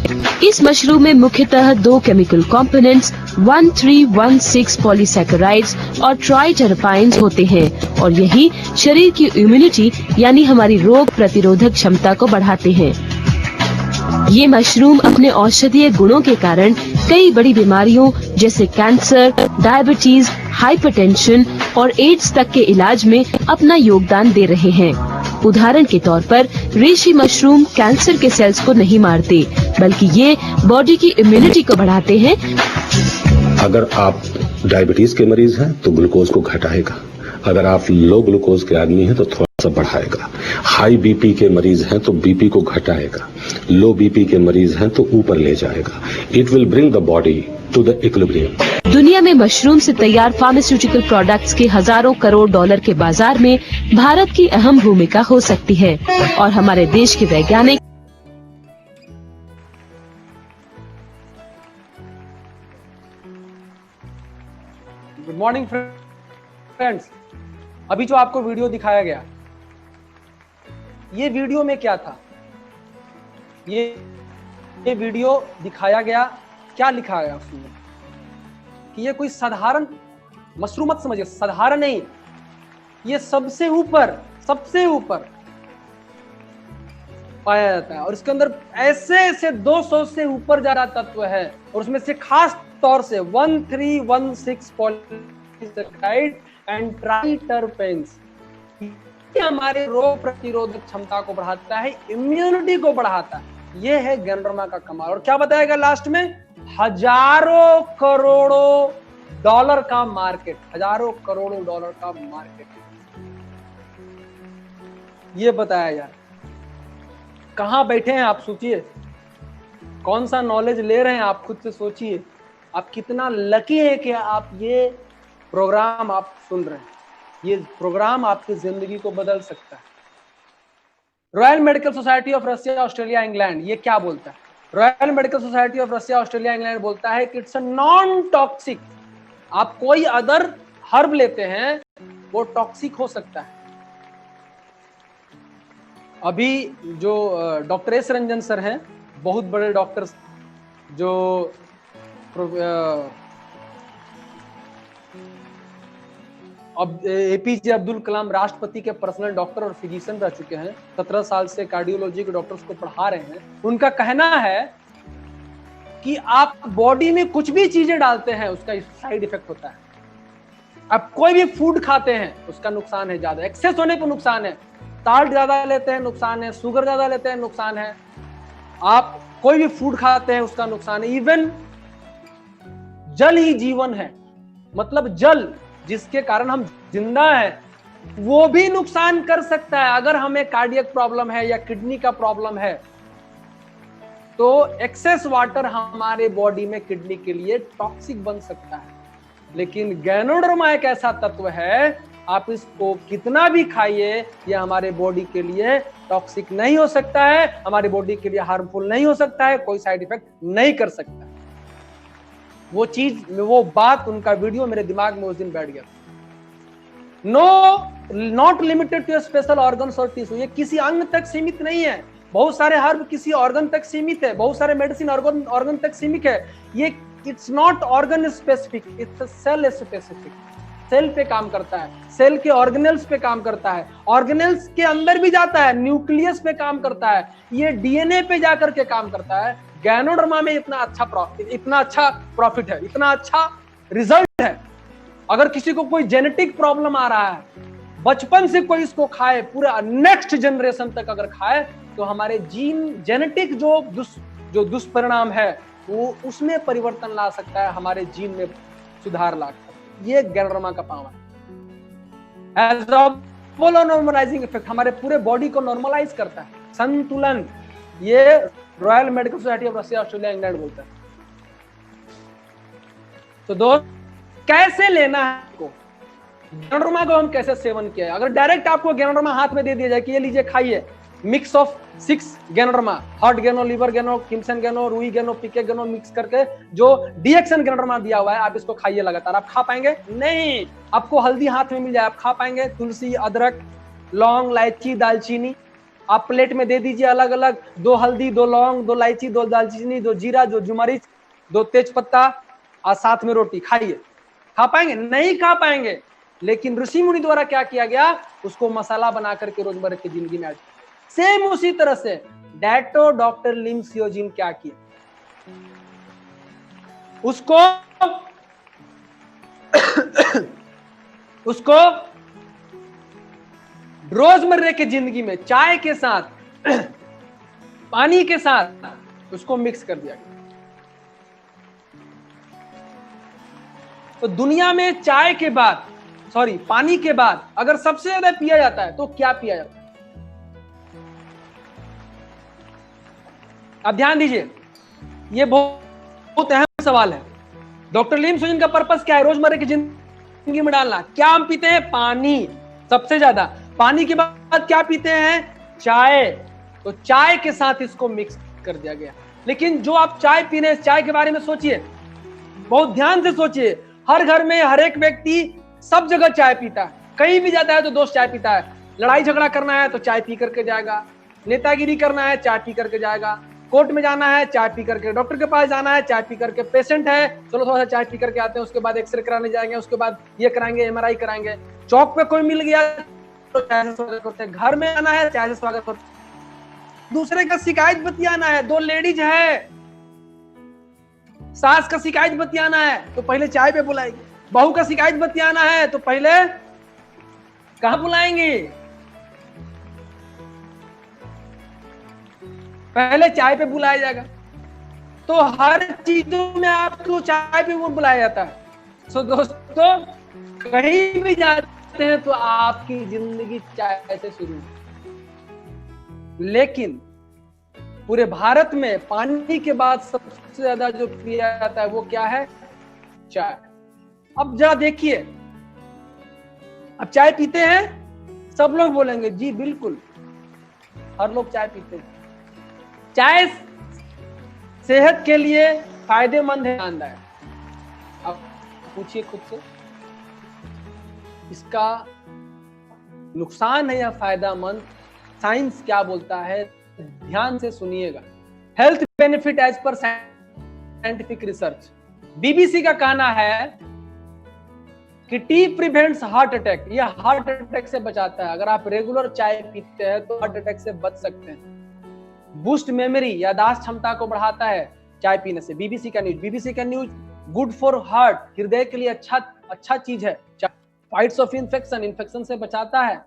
इस मशरूम में मुख्यतः 2 केमिकल कंपोनेंट्स 1316 पॉलीसैकेराइड्स और ट्राइटरपाइन्स होते हैं और यही शरीर की इम्यूनिटी यानी हमारी रोग प्रतिरोधक क्षमता को बढ़ाते हैं। ये मशरूम अपने औषधीय गुणों के कारण कई बड़ी बीमारियों जैसे कैंसर, डायबिटीज, हाइपरटेंशन और एड्स तक के इलाज में अपना योगदान दे रहे हैं। उदाहरण के तौर पर रेशी मशरूम कैंसर के सेल्स को नहीं मारते, बल्कि ये बॉडी की इम्यूनिटी को बढ़ाते हैं। अगर आप डायबिटीज के मरीज हैं तो ग्लूकोज को घटाएगा, अगर आप लो ग्लूकोज के आदमी हैं तो थोड़ा सा बढ़ाएगा, हाई बीपी के मरीज हैं तो बीपी को घटाएगा, लो बीपी के मरीज हैं तो ऊपर ले जाएगा। It will bring the body to the equilibrium. दुनिया में मशरूम से तैयार फार्मास्यूटिकल प्रोडक्ट्स के हजारों करोड़ डॉलर के बाजार में भारत की अहम भूमिका हो सकती है और हमारे देश के वैज्ञानिक गुड मॉर्निंग फ्रेंड्स। अभी जो आपको वीडियो दिखाया गया, ये वीडियो में क्या था? ये वीडियो दिखाया गया, क्या लिखा गया उसमें कि ये कोई साधारण मशरूम मत समझिए, साधारण नहीं, ये सबसे ऊपर पाया जाता है और इसके अंदर ऐसे 200 से ऊपर ज्यादा तत्व है और उसमें से खास तौर से 1316 पॉलीसैकेराइड एंड ट्राइटरपेन्स, ये हमारे रोग प्रतिरोधक क्षमता को बढ़ाता है, इम्यूनिटी को बढ़ाता है। ये है गैनोडर्मा का कमाल। और क्या बताएगा लास्ट में? हजारों करोड़ों डॉलर का मार्केट, हजारों करोड़ों डॉलर का मार्केट, ये बताया यार। कहां बैठे हैं आप, सोचिए कौन सा नॉलेज ले रहे हैं आप, खुद से सोचिए। आप कितना लकी है कि आप ये प्रोग्राम आप सुन रहे हैं। ये प्रोग्राम आपकी जिंदगी को बदल सकता है। Royal medical society of Russia, Australia, England, ये क्या बोलता है? Royal medical society of Russia, Australia, England बोलता है कि इट्स अ नॉन टॉक्सिक। आप कोई अदर हर्ब लेते हैं वो टॉक्सिक हो सकता है। अभी जो डॉक्टर एस रंजन सर हैं, बहुत बड़े डॉक्टर्स, जो अब एपीजे अब्दुल कलाम राष्ट्रपति के पर्सनल डॉक्टर और फिजिशियन रह चुके हैं, 17 साल से कार्डियोलॉजी के डॉक्टर्स को पढ़ा रहे हैं। उनका कहना है कि आप बॉडी में कुछ भी चीजें डालते हैं उसका साइड इफेक्ट होता है। आप कोई भी फूड खाते हैं उसका नुकसान है, ज्यादा एक्सेस होने पर नुकसान है। साल्ट ज्यादा लेते हैं नुकसान है, शुगर ज्यादा लेते हैं नुकसान है। आप कोई भी फूड खाते हैं उसका नुकसान है। इवन जल ही जीवन है, मतलब जल जिसके कारण हम जिंदा हैं वो भी नुकसान कर सकता है। अगर हमें कार्डियक प्रॉब्लम है या किडनी का प्रॉब्लम है तो एक्सेस वाटर हमारे बॉडी में किडनी के लिए टॉक्सिक बन सकता है। लेकिन गैनोडर्मा एक ऐसा तत्व है, आप इसको कितना भी खाइए ये हमारे बॉडी के लिए टॉक्सिक नहीं हो सकता है, हमारे बॉडी के लिए हार्मफुल नहीं हो सकता है, कोई साइड इफेक्ट नहीं कर सकता है। वो चीज, वो बात, उनका वीडियो मेरे दिमाग में उस दिन बैठ गया। Not limited to special organs और टिश्यू, ये किसी अंग तक सीमित नहीं है। बहुत सारे हर्ब किसी ऑर्गन तक सीमित है, बहुत सारे मेडिसिन ऑर्गन तक सीमित है। ये it's not organ specific, it's cell specific. Cell पे काम करता है, सेल के ऑर्गेनेल्स पे काम करता है, ऑर्गेनेल्स के अंदर भी जाता है, न्यूक्लियस पे काम करता है, ये डीएनए पे जाकर के काम करता है। गैनोडर्मा में इतना अच्छा प्रॉफिट है, इतना अच्छा रिजल्ट है। अगर किसी को कोई जेनेटिक प्रॉब्लम आ रहा है, बचपन से कोई इसको खाए, पूरा नेक्स्ट जनरेशन तक अगर खाए तो हमारे जीन जेनेटिक जो दुष्परिणाम है वो उसमें परिवर्तन ला सकता है, हमारे जीन में सुधार ला सकता है। ये गैनोडर्मा का पावर है। एज नॉर्मलाइजिंग इफेक्ट हमारे पूरे बॉडी को नॉर्मलाइज करता है, संतुलन। ये royal medical society of Russia, Australia, England बोलता है। तो दोस्त कैसे लेना है आपको, गैनोडर्मा को हम कैसे सेवन किया है? अगर डायरेक्ट आपको गैनोडर्मा हाथ में दे दिया जाए कि ये लीजिए खाइए, mix of 6 ganoderma, hot gano, liver gano, किमसन गैनो, रूई गैनो, पीके गैनो मिक्स करके जो डीएक्सन गैनोडर्मा दिया हुआ है, आप इसको खाइए लगातार, आप खा पाएंगे? नहीं। आपको हल्दी हाथ में मिल जाए, आप खा पाएंगे? तुलसी, अदरक, लौंग, इलायची, दालचीनी आप प्लेट में दे दीजिए अलग अलग, 2 हल्दी, 2 लौंग, 2 इलायची, 2 दालचीनी, 2 जीरा, 2 जुमरिच, 2 तेज पत्ता और साथ में रोटी, खाइए। खा पाएंगे? नहीं खा पाएंगे। लेकिन ऋषि मुनि द्वारा क्या किया गया, उसको मसाला बना करके रोजमर्रा की जिंदगी में। सेम उसी तरह से डैटो डॉक्टर लिम सियोजिन क्या किया, उसको रोजमर्रा की जिंदगी में चाय के साथ पानी के साथ उसको मिक्स कर दिया गया। तो दुनिया में चाय के बाद, पानी के बाद अगर सबसे ज्यादा पिया जाता है तो क्या पिया जाता है? आप ध्यान दीजिए, ये बहुत अहम सवाल है। डॉक्टर लिम सियोजिन का पर्पस क्या है? रोजमर्रा की जिंदगी में डालना। क्या हम पीते हैं? पानी, सबसे ज्यादा। पानी के बाद क्या पीते हैं? चाय। तो चाय के साथ इसको मिक्स कर दिया गया। लेकिन जो आप चाय पी रहे हैं, चाय के बारे में सोचिए, बहुत ध्यान से सोचिए। हर घर में हर एक व्यक्ति सब जगह चाय पीता है, कहीं भी जाता है तो दोस्त चाय पीता है। लड़ाई झगड़ा करना है तो चाय पी करके जाएगा, नेतागिरी करना है चाय पी करके जाएगा, कोर्ट में जाना है चाय पी करके, डॉक्टर के पास जाना है चाय पी करके, पेशेंट है चलो थोड़ा सा चाय पी करके आते हैं, उसके बाद एक्सरे कराने जाएंगे, उसके बाद ये कराएंगे, एमआरआई कराएंगे। चौक पे कोई मिल गया तो चाय से स्वागत करते हैं, घर में आना है चाय से स्वागत करते हैं। दूसरे का शिकायत बतियाना है, 2 लेडीज है, सास का शिकायत बतियाना है तो पहले चाय पे बुलाएंगे, बहू का शिकायत बतियाना है तो पहले कहां बुलाएंगे? पहले चाय पे बुलाया जाएगा। तो हर चीजों में आपको चाय पे बुलाया जाता है। सो दोस्तों, कहीं भी जाते हैं तो आपकी जिंदगी चाय से शुरू। लेकिन पूरे भारत में पानी के बाद सबसे ज्यादा जो पिया जाता है वो क्या है? चाय। अब जरा देखिए, अब चाय पीते हैं? सब लोग बोलेंगे जी बिल्कुल, हर लोग चाय पीते हैं। चाय सेहत के लिए फायदेमंद है, आनंददायक। अब पूछिए खुद से, इसका नुकसान है या फायदेमंद? साइंस क्या बोलता है, ध्यान से सुनिएगा। Health benefit as per scientific research, BBC का कहना है कि टी प्रिवेंट्स हार्ट अटैक, ये हार्ट अटैक से बचाता है। अगर आप रेगुलर चाय पीते हैं तो हार्ट अटैक से बच सकते हैं। बूस्ट मेमोरी, याददाश्त क्षमता को बढ़ाता है चाय पीने से। बीबीसी का न्यूज गुड फॉर हार्ट, हृदय के लिए अच्छा चीज है। फाइट्स ऑफ इन्फेक्शन से बचाता है।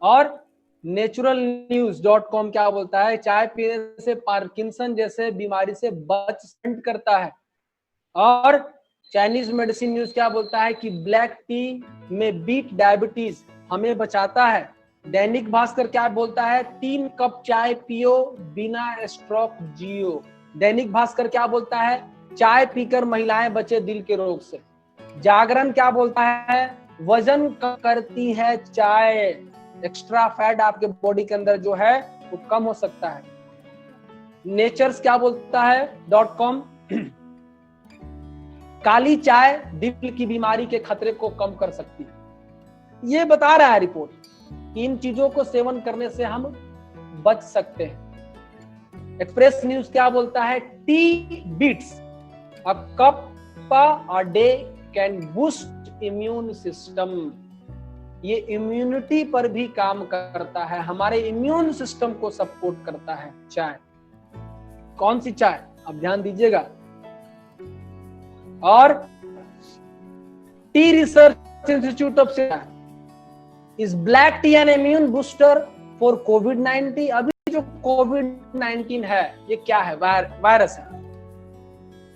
और naturalnews.com क्या बोलता है, चाय पीने से पार्किंसन जैसे बीमारी से बच करता है। और चाइनीज मेडिसिन न्यूज क्या बोलता है कि ब्लैक टी में बीट डायबिटीज हमें बचाता है। दैनिक भास्कर क्या बोलता है, 3 कप चाय पियो बिना स्ट्रोक जियो। दैनिक भास्कर क्या बोलता है, चाय पीकर महिलाएं बचे दिल के रोग से। जागरण क्या बोलता है, वजन कम करती है चाय, एक्स्ट्रा फैट आपके बॉडी के अंदर जो है वो कम हो सकता है। नेचर्स क्या बोलता है .com, काली चाय दिल की बीमारी के खतरे को कम कर सकती है। ये बता रहा है रिपोर्ट। इन चीजों को सेवन करने से हम बच सकते हैं। एक्सप्रेस न्यूज क्या बोलता है, tea beats a cup a day can boost immune system. ये इम्यूनिटी पर भी काम करता है, हमारे इम्यून सिस्टम को सपोर्ट करता है चाय। कौन सी चाय, अब ध्यान दीजिएगा। और tea research institute of is black tea an immune booster for कोविड-19? अभी जो कोविड-19 है ये क्या है? वायरस है।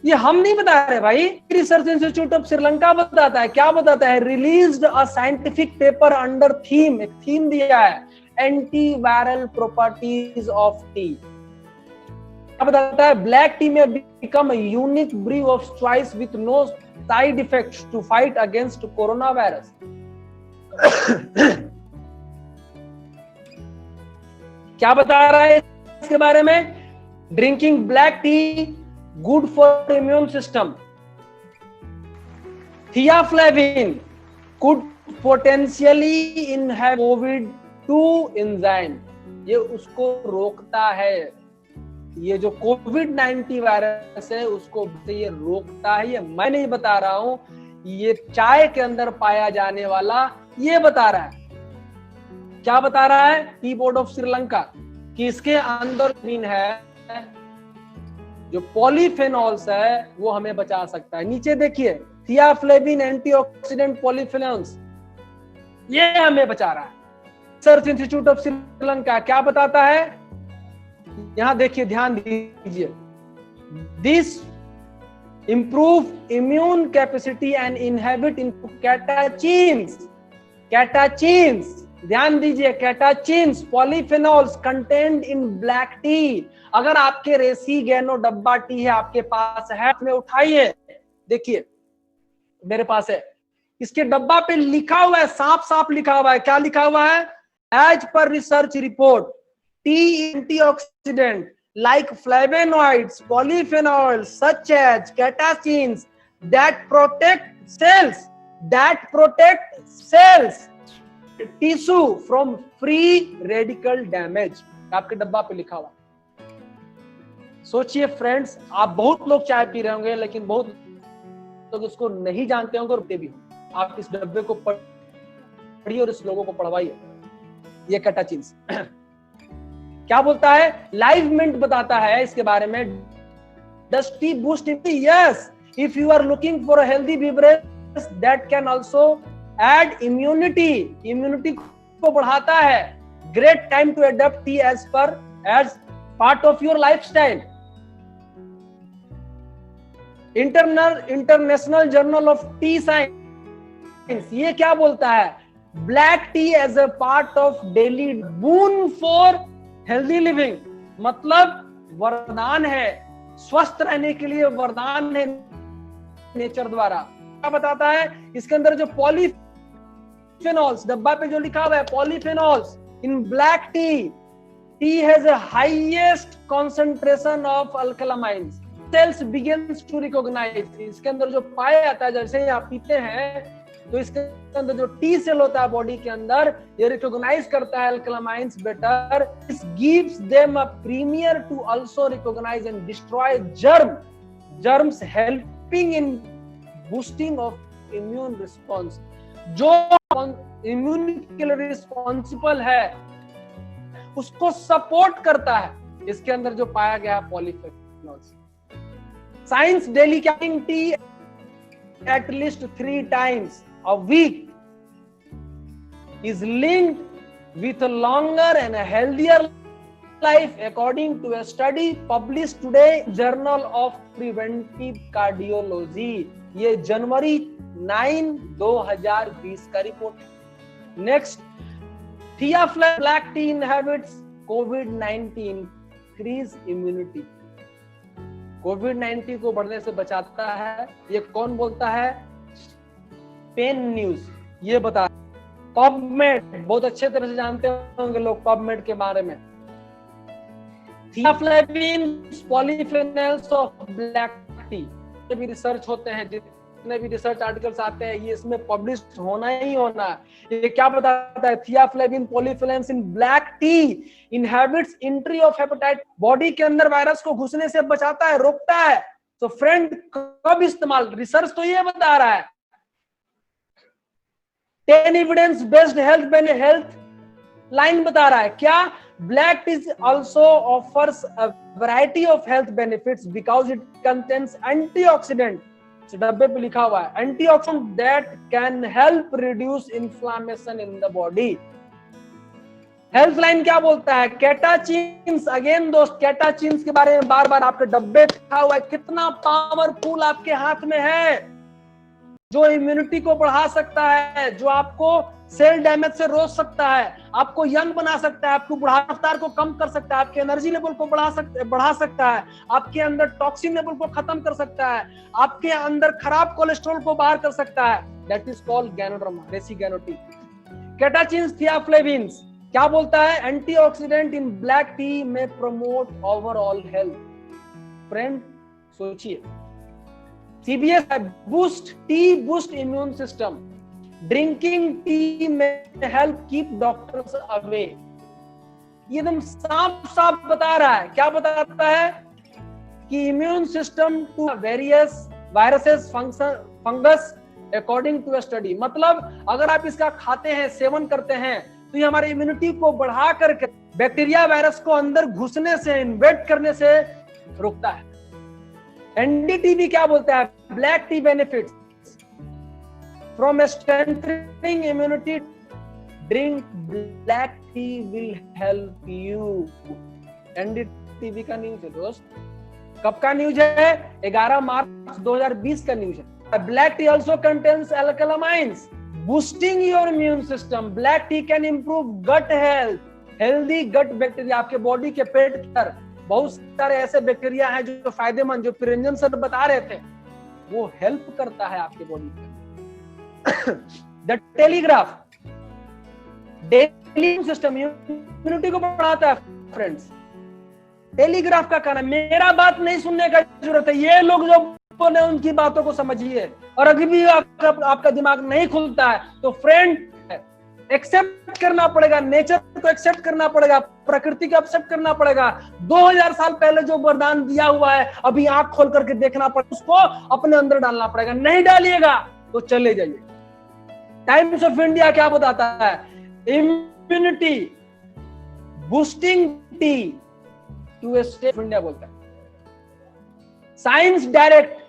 ये हम नहीं बता रहे भाई, रिसर्च इंस्टीट्यूट ऑफ श्रीलंका बताता है। क्या बताता है? Released a scientific paper under theme, एक थीम दिया है, anti viral properties of tea. क्या बताता है? ब्लैक टी में become a unique brew of choice with no side effects to fight against corona virus. क्या बता रहा है इसके बारे में? Drinking black tea good for immune system. Theaflavin could potentially inhibit COVID two enzyme, ये उसको रोकता है। ये जो कोविड-19 वायरस है उसको ये रोकता है। ये मैं नहीं बता रहा हूं, ये चाय के अंदर पाया जाने वाला ये बता रहा है। क्या बता रहा है? टी बोर्ड ऑफ श्रीलंका कि इसके अंदर है जो पॉलीफेनॉल्स है वो हमें बचा सकता है। नीचे देखिए, थियाफ्लेविन एंटीऑक्सीडेंट पॉलीफेनॉल्स, ये हमें बचा रहा है। रिसर्च इंस्टीट्यूट ऑफ श्रीलंका क्या बताता है? यहां देखिए, ध्यान दीजिए, this improve immune capacity and inhibit catechins. Catechins, ध्यान दीजिए, catechins polyphenols contained in black tea. अगर आपके रेसी गैनो डब्बा टी है आपके पास है, में उठाइए, देखिए मेरे पास है, इसके डब्बा पे लिखा हुआ है, साफ साफ लिखा हुआ है। क्या लिखा हुआ है? As per research report, tea antioxidant like flavonoids, polyphenols such as catechins that protect cells tissue from free radical damage। आपके डब्बा पे लिखा हुआ। सोचिए फ्रेंड्स, आप बहुत लोग चाय पी रहे होंगे लेकिन बहुत लोग इसको नहीं जानते होंगे और पीते भी होंगे। आप इस डब्बे को पढ़िए और इस लोगों को पढ़वाइए। ये कैटाचिन्स क्या बोलता है? लाइव मिंट बताता है इसके बारे में। Does tea boost immunity? Yes, if you are looking for a healthy beverage that can also add immunity. Immunity को बढ़ाता है। Great time to adopt tea as part of your lifestyle. International journal of tea science ये क्या बोलता है? Black tea as a part of daily boon for healthy living, मतलब वरदान है, स्वस्थ रहने के लिए वरदान है नेचर द्वारा। क्या बताता है? इसके अंदर जो पॉलीफेनॉल्स, डब्बा पे जो लिखा हुआ है polyphenols in black tea has a highest concentration of alkylamines, cells begins to recognize. इसके अंदर जो पाया जाता है, जैसे ही आप पीते हैं तो इसके अंदर जो टी सेल होता है बॉडी के अंदर, ये रिकॉग्नाइज करता है alkylamines better. This gives them a premier to also recognize and destroy germs helping in boosting of immune response. जो इम्यूनिटी के लिए रिस्पॉन्सिबल है उसको सपोर्ट करता है। इसके अंदर जो पाया गया है polyphenols. Science daily capping T at least 3 times a week is linked with a longer and a healthier life according to a study published today Journal of Preventive Cardiology। ये जनवरी 9, 2020 का report. Next, theaflavin black tea inhibits COVID-19 increase immunity। कोविड-19 को बढ़ने से बचाता है। ये कौन बोलता है? पेन न्यूज ये बता। पबमेड बहुत अच्छे तरह से जानते होंगे लोग पबमेड के बारे में। थियाफ्लेविन पॉलीफेनॉल्स ऑफ ब्लैक टी के भी रिसर्च होते हैं, जितने भी रिसर्च आर्टिकल्स आते हैं ये इसमें पब्लिश होना ही होना है। ये क्या बताता है? Theaflavin polyphenols in black tea inhibits entry of hepatitis, body के अंदर वायरस को घुसने से बचाता है, रोकता है। तो फ्रेंड, कब इस्तेमाल? रिसर्च तो ये बता रहा है। 10 एविडेंस बेस्ड हेल्थ लाइन बता रहा है। क्या? Black T also offers a variety of health benefits because it contains antioxidant डब्बे पे लिखा हुआ है antioxidant that can help reduce inflammation in the body. Helpline क्या बोलता है? कैटाचिन्स। अगेन दोस्त, कैटाचिन्स के बारे में बार बार आपके डब्बे लिखा हुआ है, कितना पावरफुल आपके हाथ में है, जो इम्यूनिटी को बढ़ा सकता है, जो आपको सेल डैमेज से रोक सकता है, आपको यंग बना सकता है, आपको बुढ़ापा रफ्तार को कम कर सकता है, आपके एनर्जी लेवल को बढ़ा सकता है, आपके अंदर टॉक्सिन लेवल को खत्म कर सकता है, आपके अंदर खराब कोलेस्ट्रॉल को बाहर कर सकता है। दैट इज कॉल्ड गैनोडर्मा रेसिगैनोटी। कैटाचिन्स, थियाफ्लेविन्स क्या बोलता है? एंटीऑक्सीडेंट इन ब्लैक टी में प्रमोट ओवरऑल हेल्थ। फ्रेंड सोचिए, CBS है boost tea, boost immune system. Drinking tea में हेल्प कीप डॉक्टर्स अवे। ये एकदम साफ साफ बता रहा है। क्या बताता है? कि immune system to various viruses fungus according to study. मतलब अगर आप इसका खाते हैं, सेवन करते हैं, तो ये हमारे इम्यूनिटी को बढ़ा करके बैक्टीरिया वायरस को अंदर घुसने से, इन्वेट करने से रोकता है। एनडीटीवी क्या बोलता है? Black T benefits from strengthening immunity, drink black tea will help you. NDTV का न्यूज है दोस्त। कब का न्यूज है? 11 मार्च 2020 का न्यूज है। Black tea also contains alkylamines boosting your immune system. Black tea can improve gut health. Healthy gut bacteria, आपके body के पेट पर बहुत सारे ऐसे बैक्टीरिया हैं जो फायदेमंद, जो प्रिरंजन सर बता रहे थे, वो हेल्प करता है आपके बॉडी पे। The telegraph, daily system immunity को बढ़ाता है। फ्रेंड्स, टेलीग्राफ का कहना, मेरा बात नहीं सुनने का जरूरत है, ये लोग जो ने उनकी बातों को समझिए। और अभी भी आपका दिमाग नहीं खुलता है तो फ्रेंड, एक्सेप्ट करना पड़ेगा, नेचर को एक्सेप्ट करना पड़ेगा, प्रकृति को एक्सेप्ट करना पड़ेगा। 2000 साल पहले जो वरदान दिया हुआ है, अभी आंख खोल करके देखना पड़ेगा, उसको अपने अंदर डालना पड़ेगा। नहीं डालिएगा तो चले जाइए। टाइम्स ऑफ इंडिया क्या बताता है? Immunity boosting tea to a state of India बोलता है। साइंस डायरेक्ट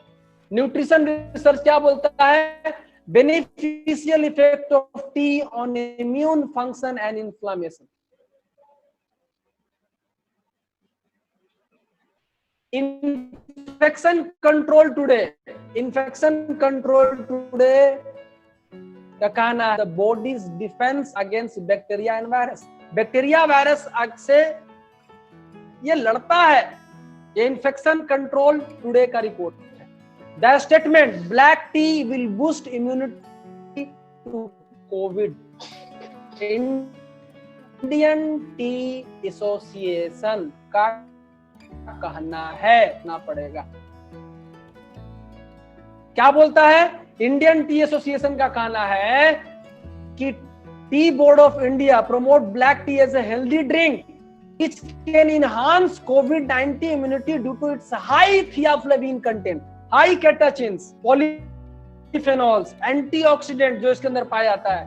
न्यूट्रिशन रिसर्च क्या बोलता है? Beneficial effect of tea on immune function and inflammation. Infection control today, infection control today का कहना है the body's defence against bacteria and virus. Bacteria virus से ये लड़ता है। ये इन्फेक्शन कंट्रोल टुडे का रिपोर्ट है। The statement black tea will boost immunity to COVID. Indian T association का कहना है, ना पड़ेगा। क्या बोलता है? इंडियन टी एसोसिएशन का कहना है कि tea board of India promote black tea as a healthy drink which can enhance COVID-19 immunity due to its high thiaflavine content, high catechins, polyphenols, antioxidant जो इसके अंदर पाया जाता है।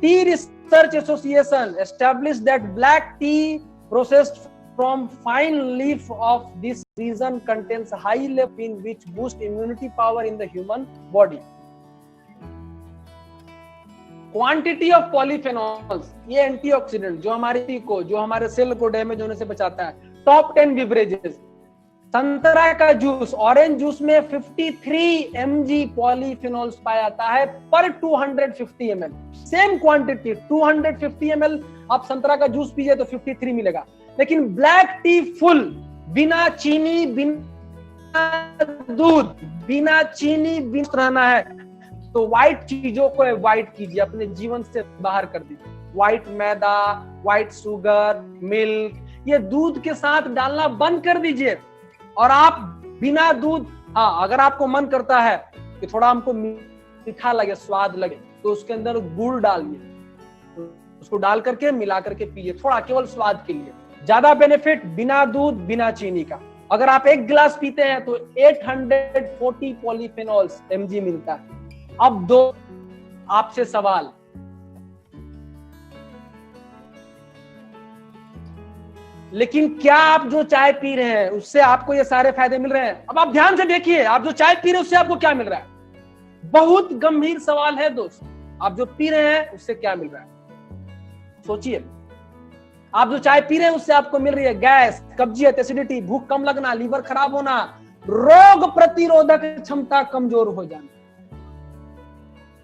Tea Research Association established that black tea processed from fine leaf of this region contains high leptin which boost immunity power in the human body. Quantity of polyphenols, ये antioxidant जो हमारे cell को डैमेज होने से बचाता है। Top 10 beverages, संतरा का जूस, ऑरेंज जूस में 53 mg पॉलीफेनॉल्स पाया जाता है पर 250 ml। सेम क्वांटिटी 250 ml आप संतरा का जूस पीजिए तो 53 मिलेगा। लेकिन ब्लैक टी फुल, बिना चीनी, बिना दूध, बिना चीनी, बिना रहना है तो व्हाइट चीजों को अवॉइड कीजिए, अपने जीवन से बाहर कर दीजिए। व्हाइट मैदा, व्हाइट शुगर, मिल्क, ये दूध के साथ डालना बंद कर दीजिए। और आप बिना दूध, हाँ, अगर आपको मन करता है कि थोड़ा हमको मीठा लगे, स्वाद लगे, तो उसके अंदर गुड़ डालिए, उसको डाल करके मिला करके पीजिए, थोड़ा केवल स्वाद के लिए। ज्यादा बेनिफिट बिना दूध, बिना चीनी का। अगर आप एक गिलास पीते हैं तो 840 पॉलीफेनॉल्स mg मिलता है। अब दो आपसे सवाल, लेकिन क्या आप जो चाय पी रहे हैं उससे आपको ये सारे फायदे मिल रहे हैं? अब आप ध्यान से देखिए, आप जो चाय पी रहे हैं उससे आपको क्या मिल रहा है? बहुत गंभीर सवाल है दोस्त। आप जो पी रहे हैं उससे क्या मिल रहा है? सोचिए। आप जो चाय पी रहे हैं उससे आपको मिल रही है गैस, कब्जियत, एसिडिटी, भूख कम लगना, लीवर खराब होना, रोग प्रतिरोधक क्षमता कमजोर हो जाना।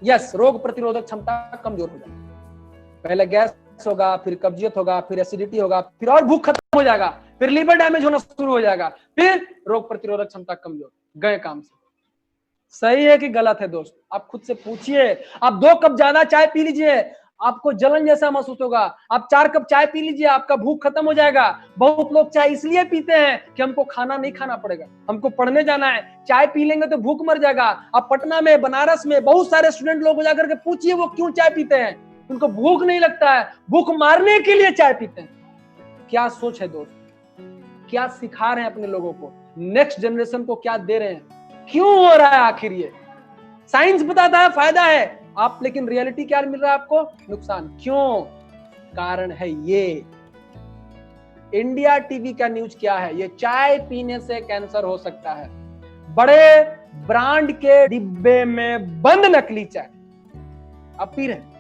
यस, रोग प्रतिरोधक क्षमता कमजोर हो जाना। पहले गैस होगा, फिर कब्जियत होगा, फिर एसिडिटी होगा, फिर और भूख खत्म हो जाएगा, फिर लीवर डैमेज होना शुरू हो जाएगा, फिर रोग प्रतिरोधक क्षमता कमजोर, गए काम से। सही है कि गलत है दोस्त? आप खुद से पूछिए। आप 2 कप ज्यादा चाय पी लीजिए, आपको जलन जैसा महसूस होगा। आप 4 कप चाय पी लीजिए, आपका भूख खत्म हो जाएगा। बहुत लोग चाय इसलिए पीते हैं कि हमको खाना नहीं खाना पड़ेगा, हमको पढ़ने जाना है, चाय पी लेंगे तो भूख मर जाएगा। आप पटना में, बनारस में बहुत सारे स्टूडेंट लोग जाकर के पूछिए वो क्यों चाय पीते हैं? उनको भूख नहीं लगता है, भूख मारने के लिए चाय पीते हैं। क्या सोच है दोस्त? क्या सिखा रहे हैं अपने लोगों को? नेक्स्ट जनरेशन को क्या दे रहे हैं? क्यों हो रहा है आखिर ये? साइंस बताता है फायदा है, आप लेकिन रियलिटी क्या मिल रहा है आपको? नुकसान। क्यों? कारण है ये। इंडिया टीवी का न्यूज क्या है? ये चाय पीने से कैंसर हो सकता है। बड़े ब्रांड के डिब्बे में बंद नकली चाय आप पी रहे हैं।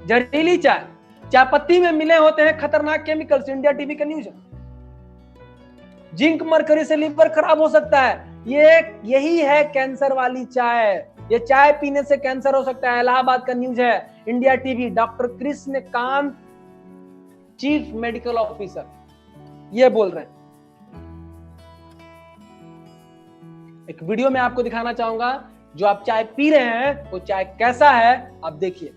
जहरीली चाय, चाय पत्ती में मिले होते हैं खतरनाक केमिकल्स। इंडिया टीवी का न्यूज है। जिंक मरकरी से लीवर खराब हो सकता है। यही है कैंसर वाली चाय। ये चाय पीने से कैंसर हो सकता है। इलाहाबाद का न्यूज है, India TV. Doctor Krishnakant, chief medical officer, ये बोल रहे हैं। एक वीडियो में आपको दिखाना चाहूंगा, जो आप चाय पी रहे हैं वो चाय कैसा है, आप देखिए।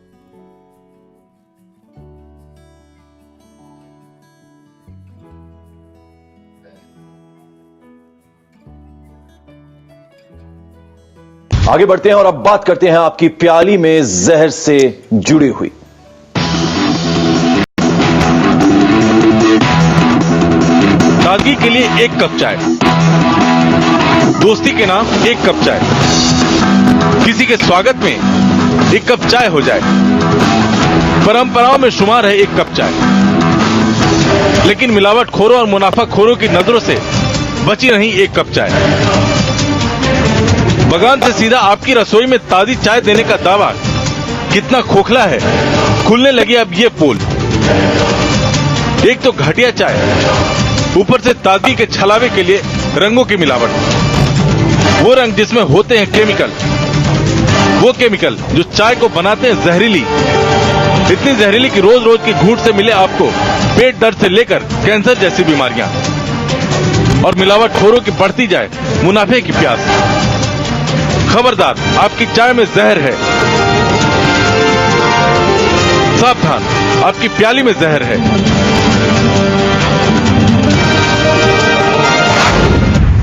आगे बढ़ते हैं और अब बात करते हैं आपकी प्याली में जहर से जुड़ी हुई। ताजगी के लिए 1 कप चाय, दोस्ती के नाम 1 कप चाय, किसी के स्वागत में 1 कप चाय हो जाए। परंपराओं में शुमार है 1 कप चाय, लेकिन मिलावटखोरों और मुनाफाखोरों की नजरों से बची नहीं 1 कप चाय। बगान से सीधा आपकी रसोई में ताजी चाय देने का दावा कितना खोखला है, खुलने लगी अब ये पोल। एक तो घटिया चाय, ऊपर से ताजगी के छलावे के लिए रंगों की मिलावट, वो रंग जिसमें होते हैं केमिकल, वो केमिकल जो चाय को बनाते हैं जहरीली, इतनी जहरीली कि रोज रोज की घूंट से मिले आपको पेट दर्द से लेकर कैंसर जैसी बीमारियां, और मिलावटखोरों की बढ़ती जाए मुनाफे की प्यास। खबरदार, आपकी चाय में जहर है। सावधान, आपकी प्याली में जहर है।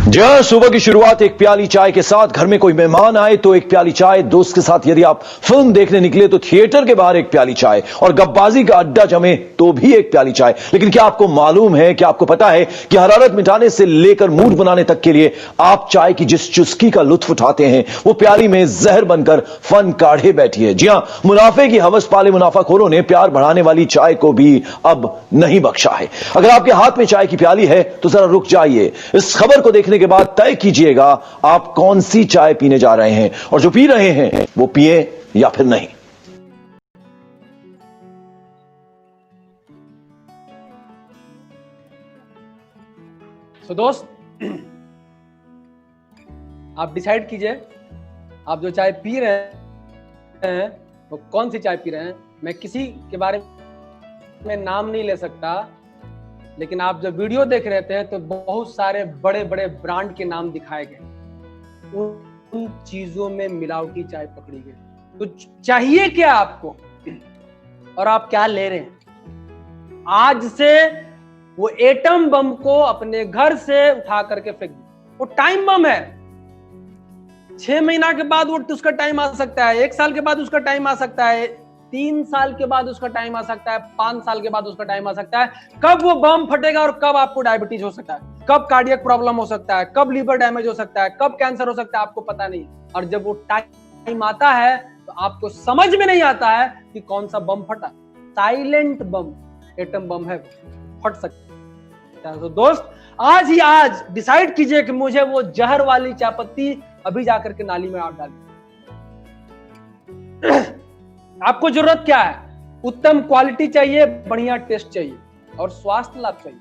जी हाँ, सुबह की शुरुआत एक प्याली चाय के साथ। घर में कोई मेहमान आए तो एक प्याली चाय, दोस्त के साथ यदि आप फिल्म देखने निकले तो थिएटर के बाहर एक प्याली चाय, और गप्पाजी का अड्डा जमे तो भी एक प्याली चाय। लेकिन क्या आपको मालूम है, क्या आपको पता है कि हरारत मिटाने से लेकर मूड बनाने तक के लिए आप चाय की जिस चुस्की का लुत्फ उठाते हैं वो प्याली में जहर बनकर फन काढ़े बैठी है। जी हां, मुनाफे की हवस पाले मुनाफाखोरों ने प्यार बढ़ाने वाली चाय को भी अब नहीं बख्शा है। अगर आपके हाथ में चाय की प्याली है तो जरा रुक जाइए। इस खबर को देखने के बाद तय कीजिएगा आप कौन सी चाय पीने जा रहे हैं, और जो पी रहे हैं वो पिए या फिर नहीं। तो दोस्त, आप डिसाइड कीजिए आप जो चाय पी रहे हैं वो कौन सी चाय पी रहे हैं। मैं किसी के बारे में नाम नहीं ले सकता, लेकिन आप जब वीडियो देख रहे थे तो बहुत सारे बड़े बड़े ब्रांड के नाम दिखाए गए। उन चीजों में मिलावटी चाय पकड़ी गई। तो चाहिए क्या आपको, और आप क्या ले रहे हैं? आज से वो एटम बम को अपने घर से उठा करके फेंक दो। वो टाइम बम है। 6 महीना के बाद वो उसका टाइम आ सकता है, 1 साल के बाद उसका टाइम आ सकता है, 3 साल के बाद उसका टाइम आ सकता है, 5 साल के बाद उसका टाइम आ सकता है। कब वो बम फटेगा और कब आपको डायबिटीज हो सकता है, कब कार्डियक प्रॉब्लम हो सकता है, कब लीवर डैमेज हो सकता है, कब कैंसर हो सकता है, आपको पता नहीं। और जब वो टाइम आता है तो आपको समझ में नहीं आता है कि कौन सा बम फटा। साइलेंट बम एटम बम है, वो फट सकता है। सकता है। तो दोस्त आज डिसाइड कीजिए कि मुझे वो जहर वाली चाय पत्ती अभी जाकर के नाली में आप डालिए। आपको जरूरत क्या है? उत्तम क्वालिटी चाहिए, बढ़िया टेस्ट चाहिए और स्वास्थ्य लाभ चाहिए।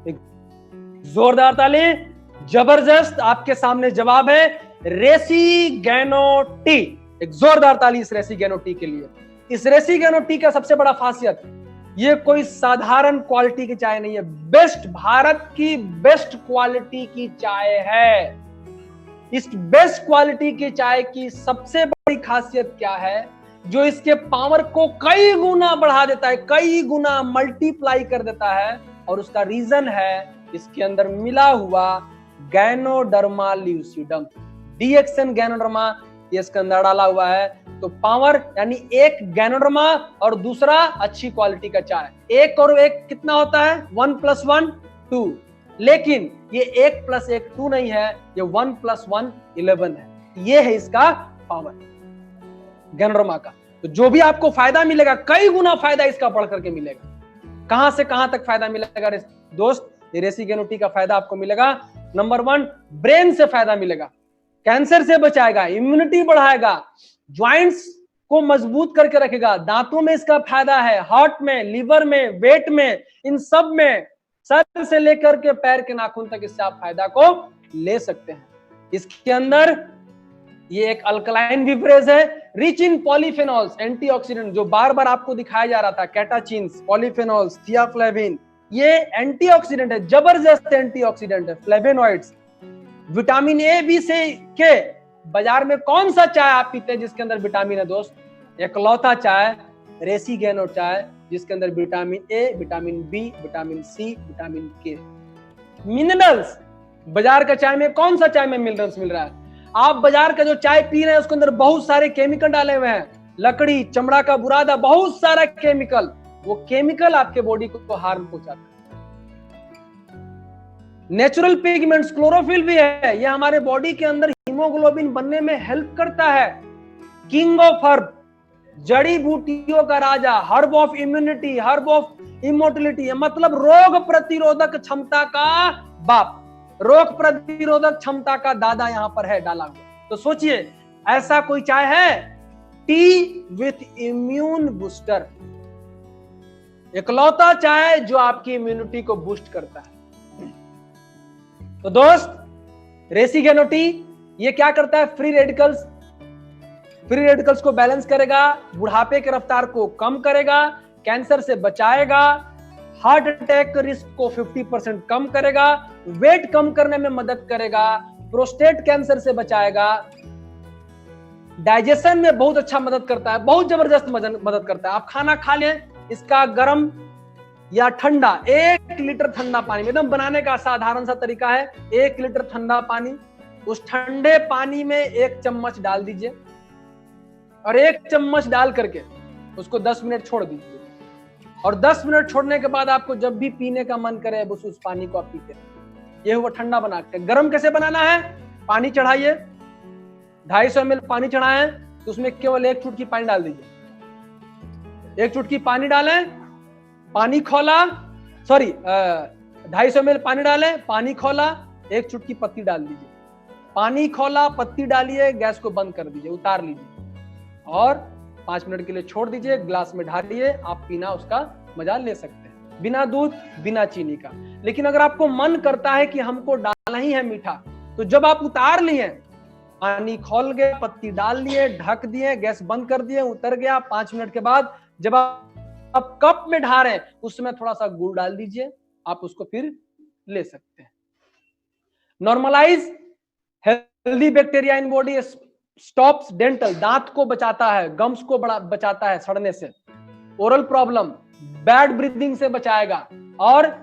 एक जोरदार ताली, जबरदस्त आपके सामने जवाब है रेसिगेनो टी। एक जोरदार ताली इस रेसिगेनो टी के लिए। इस रेसिगेनो टी का सबसे बड़ा खासियत, ये कोई साधारण क्वालिटी की चाय नहीं है, बेस्ट, भारत की बेस्ट क्वालिटी की चाय है। इस बेस्ट क्वालिटी की चाय की सबसे बड़ी खासियत क्या है? जो इसके पावर को कई गुना बढ़ा देता है, कई गुना मल्टीप्लाई कर देता है, और उसका रीजन है इसके अंदर मिला हुआ गैनोडर्मा ल्यूसिडम, डीएक्सन गैनोडर्मा, ये इसके अंदर डाला हुआ है। तो पावर यानी एक गैनोडर्मा और दूसरा अच्छी क्वालिटी का चाय, एक और एक कितना होता है? 1 + 1 2, लेकिन ये 1 + 1 2 नहीं है, ये 1 + 1 11 है। ये है इसका पावर गैनोडर्मा का। तो जो भी आपको फायदा मिलेगा, कई गुना फायदा इसका बढ़ करके मिलेगा। कहां से कहां तक फायदा मिलेगा दोस्त? ये रेसिगेनो टी का फायदा आपको मिलेगा। नंबर 1, ब्रेन से फायदा मिलेगा, कैंसर से बचाएगा, इम्यूनिटी बढ़ाएगा, ज्वाइंट्स को मजबूत करके रखेगा, दांतों में इसका फायदा है, हार्ट में, लीवर में, वेट में, इन सब में, सर से लेकर के पैर के नाखून तक इससे आप फायदा को ले सकते हैं। इसके अंदर ये एक अल्कलाइन बेवरेज है, रिच इन पॉलीफेनॉल्स, एंटीऑक्सीडेंट, जो बार बार आपको दिखाया जा रहा था, कैटाचिन्स, पॉलीफेनॉल्स, थियाफ्लेविन, ये एंटीऑक्सीडेंट है, जबरदस्त एंटीऑक्सीडेंट है, फ्लेवोनॉइड्स, विटामिन ए, बी से के। बाजार में कौन सा चाय आप पीते हैं जिसके अंदर विटामिन है दोस्त? एकलौता चाय रेसिगेनो चाय, जिसके अंदर vitamin A, vitamin B, vitamin C, vitamin K, minerals. बाजार का चाय में कौन सा चाय में मिनरल्स मिल रहा है? आप बाजार का जो चाय पी रहे हैं उसके अंदर बहुत सारे केमिकल डाले हुए हैं, लकड़ी, चमड़ा का बुरादा, बहुत सारा केमिकल। वो केमिकल आपके बॉडी को हार्म पहुंचाता है। नेचुरल पिगमेंट्स, क्लोरोफिल भी है, ये हमारे बॉडी के अंदर हीमोग्लोबिन बनने में हेल्प करता है। किंग ऑफ हर्ब, जड़ी बूटियों का राजा, herb of immunity, herb of immortality, मतलब रोग प्रतिरोधक क्षमता का बाप, रोग प्रतिरोधक क्षमता का दादा यहां पर है डाला हुआ। तो सोचिए, ऐसा कोई चाय है? टी विथ इम्यून बूस्टर, इकलौता चाय जो आपकी इम्यूनिटी को बूस्ट करता है। तो दोस्त, रेसिगेनो टी ये क्या करता है? फ्री रेडिकल्स को बैलेंस करेगा, बुढ़ापे की रफ्तार को कम करेगा, कैंसर से बचाएगा, हार्ट अटैक रिस्क को 50% कम करेगा, वेट कम करने में मदद करेगा, प्रोस्टेट कैंसर से बचाएगा, डाइजेशन में बहुत अच्छा मदद करता है, बहुत जबरदस्त मदद करता है। आप खाना खा लें, इसका गर्म या ठंडा, 1 लीटर ठंडा पानी में, एकदम बनाने का साधारण सा तरीका है, 1 लीटर ठंडा पानी, उस ठंडे पानी में 1 चम्मच डाल दीजिए और 1 चम्मच डाल करके उसको 10 मिनट छोड़ दीजिए, और 10 मिनट छोड़ने के बाद आपको जब भी पीने का मन करे बस उस पानी को आप पीते हैं। ये हुआ ठंडा बना के। गर्म कैसे बनाना है? पानी चढ़ाइए, 250 ml पानी चढ़ाएं, तो उसमें केवल 1 चुटकी पानी डाल दीजिए। 1 चुटकी पानी डालें, पानी खोला, 250 ml पानी डालें, पानी खोला, 1 चुटकी पत्ती डाल दीजिए, पानी खोला, पत्ती डालिए, गैस को बंद कर दीजिए, उतार लीजिए और 5 मिनट के लिए छोड़ दीजिए, ग्लास में ढालिए, आप पीना उसका मजा ले सकते हैं, बिना दूध, बिना चीनी का। लेकिन अगर आपको मन करता है कि हमको डालना ही है मीठा, तो जब आप उतार लिए, पानी खोल गए, पत्ती डाल लिए, ढक दिए, गैस बंद कर दिए, उतर गया, 5 मिनट के बाद जब आप कप में ढा रहे हैं उसमें थोड़ा सा गुड़ डाल दीजिए, आप उसको फिर ले सकते हैं। Normalise healthy bacteria in body, stops dental, दांत को बचाता है, गम्स को बचाता है सड़ने से, ओरल प्रॉब्लम, बैड ब्रीदिंग से बचाएगा, और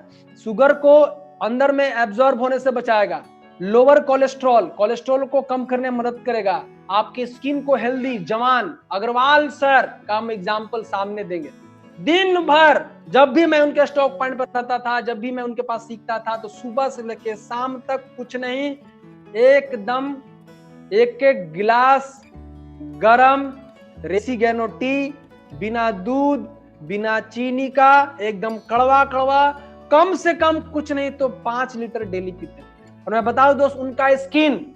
शुगर को अंदर में एब्जॉर्ब होने से बचाएगा, लोअर कोलेस्ट्रॉल को कम करने में मदद करेगा, आपके स्किन को हेल्दी, जवान, अग्रवाल सर का हम एग्जाम्पल सामने देंगे। दिन भर जब भी मैं उनके स्टॉक पॉइंट पर रहता था, जब भी मैं उनके पास सीखता था, तो सुबह से लेके शाम तक कुछ नहीं, एकदम 1-1 गिलास गरम रेसिगेनो टी, बिना दूध, बिना चीनी का, एकदम कड़वा कड़वा, कम से कम कुछ नहीं तो 5 लीटर डेली पीते हैं। और मैं बता दूं दोस्त, उनका स्किन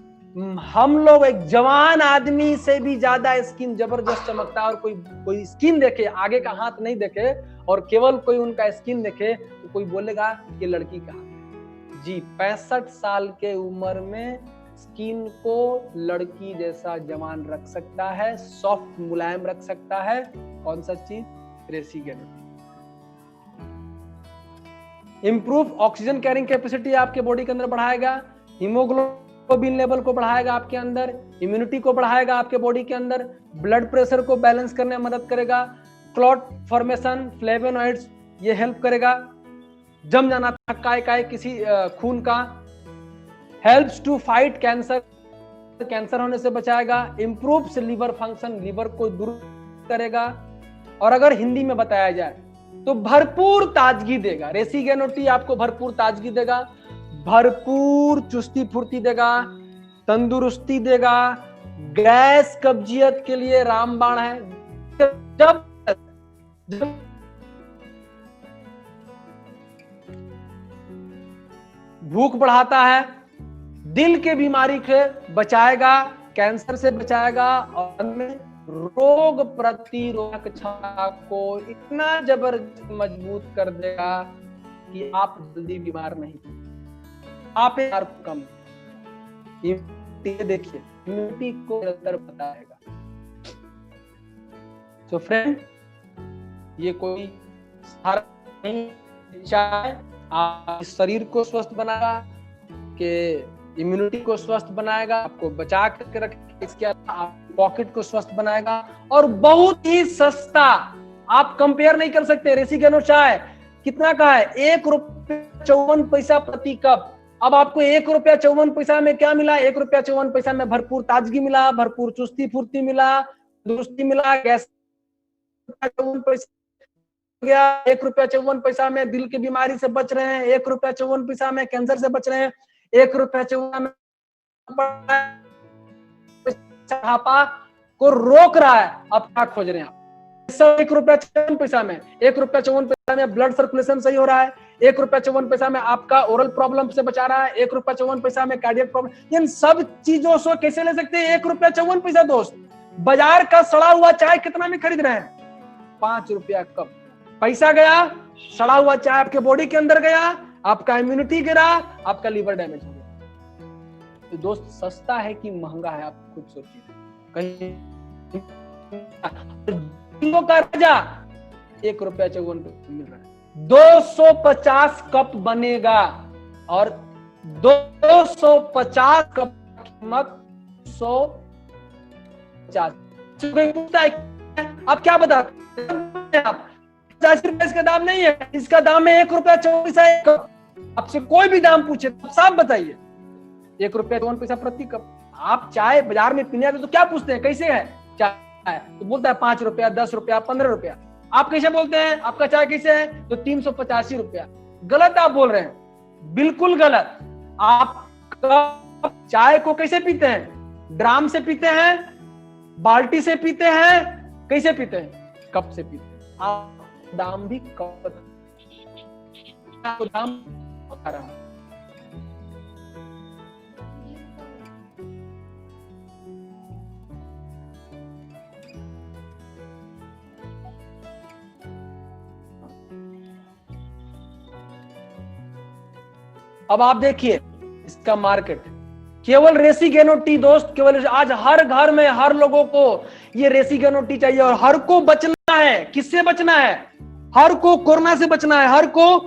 हम लोग एक जवान आदमी से भी ज्यादा स्किन जबरदस्त चमकता है। और कोई स्किन देखे, आगे का हाथ नहीं देखे और केवल कोई उनका स्किन देखे तो कोई बोलेगा ये लड़की का हाथ है। जी 65 साल के उम्र में स्किन को लड़की जैसा जवान रख सकता है, सॉफ्ट मुलायम रख सकता है। कौन सा चीज? रेसिगेनोटी। इंप्रूव ऑक्सीजन कैरिंग कैपेसिटी आपके बॉडी के अंदर बढ़ाएगा, हीमोग्लोबिन लेवल को बढ़ाएगा आपके अंदर, इम्यूनिटी को बढ़ाएगा आपके बॉडी के अंदर, ब्लड प्रेशर को बैलेंस करने में मदद करेगा, क्लॉट फॉर्मेशन, फ्लेवोनॉइड्स ये हेल्प करेगा, जम जाना थकाए किसी खून का, helps to fight cancer, cancer होने से बचाएगा, इंप्रूव्स लीवर फंक्शन, लीवर को दूर करेगा। और अगर हिंदी में बताया जाए तो भरपूर ताजगी देगा। रेसिगेनोटी आपको भरपूर ताजगी देगा, भरपूर चुस्ती फुर्ती देगा, तंदुरुस्ती देगा, गैस कब्जियत के लिए रामबाण है। जब भूख बढ़ाता है, दिल के बीमारी से बचाएगा, कैंसर से बचाएगा और रोग प्रतिरोधक क्षमता को इतना जबरदस्त मजबूत कर देगा कि आप जल्दी बीमार नहीं होंगे, आप कम। देखिए इम्यूनिटी को निरंतर बताएगा। तो फ्रेंड, ये कोई नहीं चाहे आप शरीर को स्वस्थ बनाएगा, कि इम्यूनिटी को स्वस्थ बनाएगा, आपको बचा करके रखेगा, इसके अलावा आप पॉकेट को स्वस्थ बनाएगा और बहुत ही सस्ता। आप कंपेयर नहीं कर सकते। रेसिगेनो चाय कितना का है? ₹1.54 प्रति कप। अब आपको ₹1.54 में क्या मिला? ₹1.54 में भरपूर ताजगी मिला, भरपूर चुस्ती फुर्ती मिला, दुरुस्ती मिला, गैस गया। ₹1.54 में दिल की बीमारी से बच रहे हैं, ₹1.54 में कैंसर से बच रहे हैं, ₹1.54 में मोटापा को रोक रहा है। अब क्या खोज रहे हैं आप? ₹1.54 में, ₹1.54 में ब्लड सर्कुलेशन सही हो रहा है, ₹1.54 में आपका ओरल प्रॉब्लम से बचा रहा है, ₹1.54 में कार्डियक प्रॉब्लम। इन सब चीजों से कैसे ले सकते हैं ₹1.54 दोस्त? बाजार का सड़ा हुआ चाय कितना में खरीद रहे हैं? ₹5 कप। पैसा गया, सड़ा हुआ चाय आपके बॉडी के अंदर गया, आपका इम्यूनिटी गिरा, आपका लीवर डैमेज हो गया। तो दोस्त, सस्ता है कि महंगा है? आप खुद सोचिए। कहीं का राजा ₹1.54 मिल रहा है, 250 कप बनेगा और 250 कप की कीमत 150। आप क्या बताते हैं? आप ₹50 इसका दाम नहीं है, इसका दाम है ₹1.54 कप। आपसे कोई भी दाम पूछे आप साफ बताइए, ₹1.54 प्रति कप। आप चाय बाजार में पीने आते तो क्या पूछते हैं? कैसे है चाय? तो बोलता है ₹5, ₹10, ₹15। आप कैसे बोलते हैं आपका चाय कैसे है? तो ₹385। गलत आप बोल रहे हैं, बिल्कुल गलत। आप चाय को कैसे पीते हैं? ड्राम से पीते हैं, बाल्टी से पीते हैं, कैसे पीते हैं? कप से पीते हैं। आप दाम भी कप दाम आ रहा है। अब आप देखिए इसका मार्केट, केवल रेसिगेनोटी दोस्त, केवल आज हर घर में हर लोगों को ये रेसिगेनोटी चाहिए। और हर को बचना है। किससे बचना है? हर को कोरोना से बचना है, हर को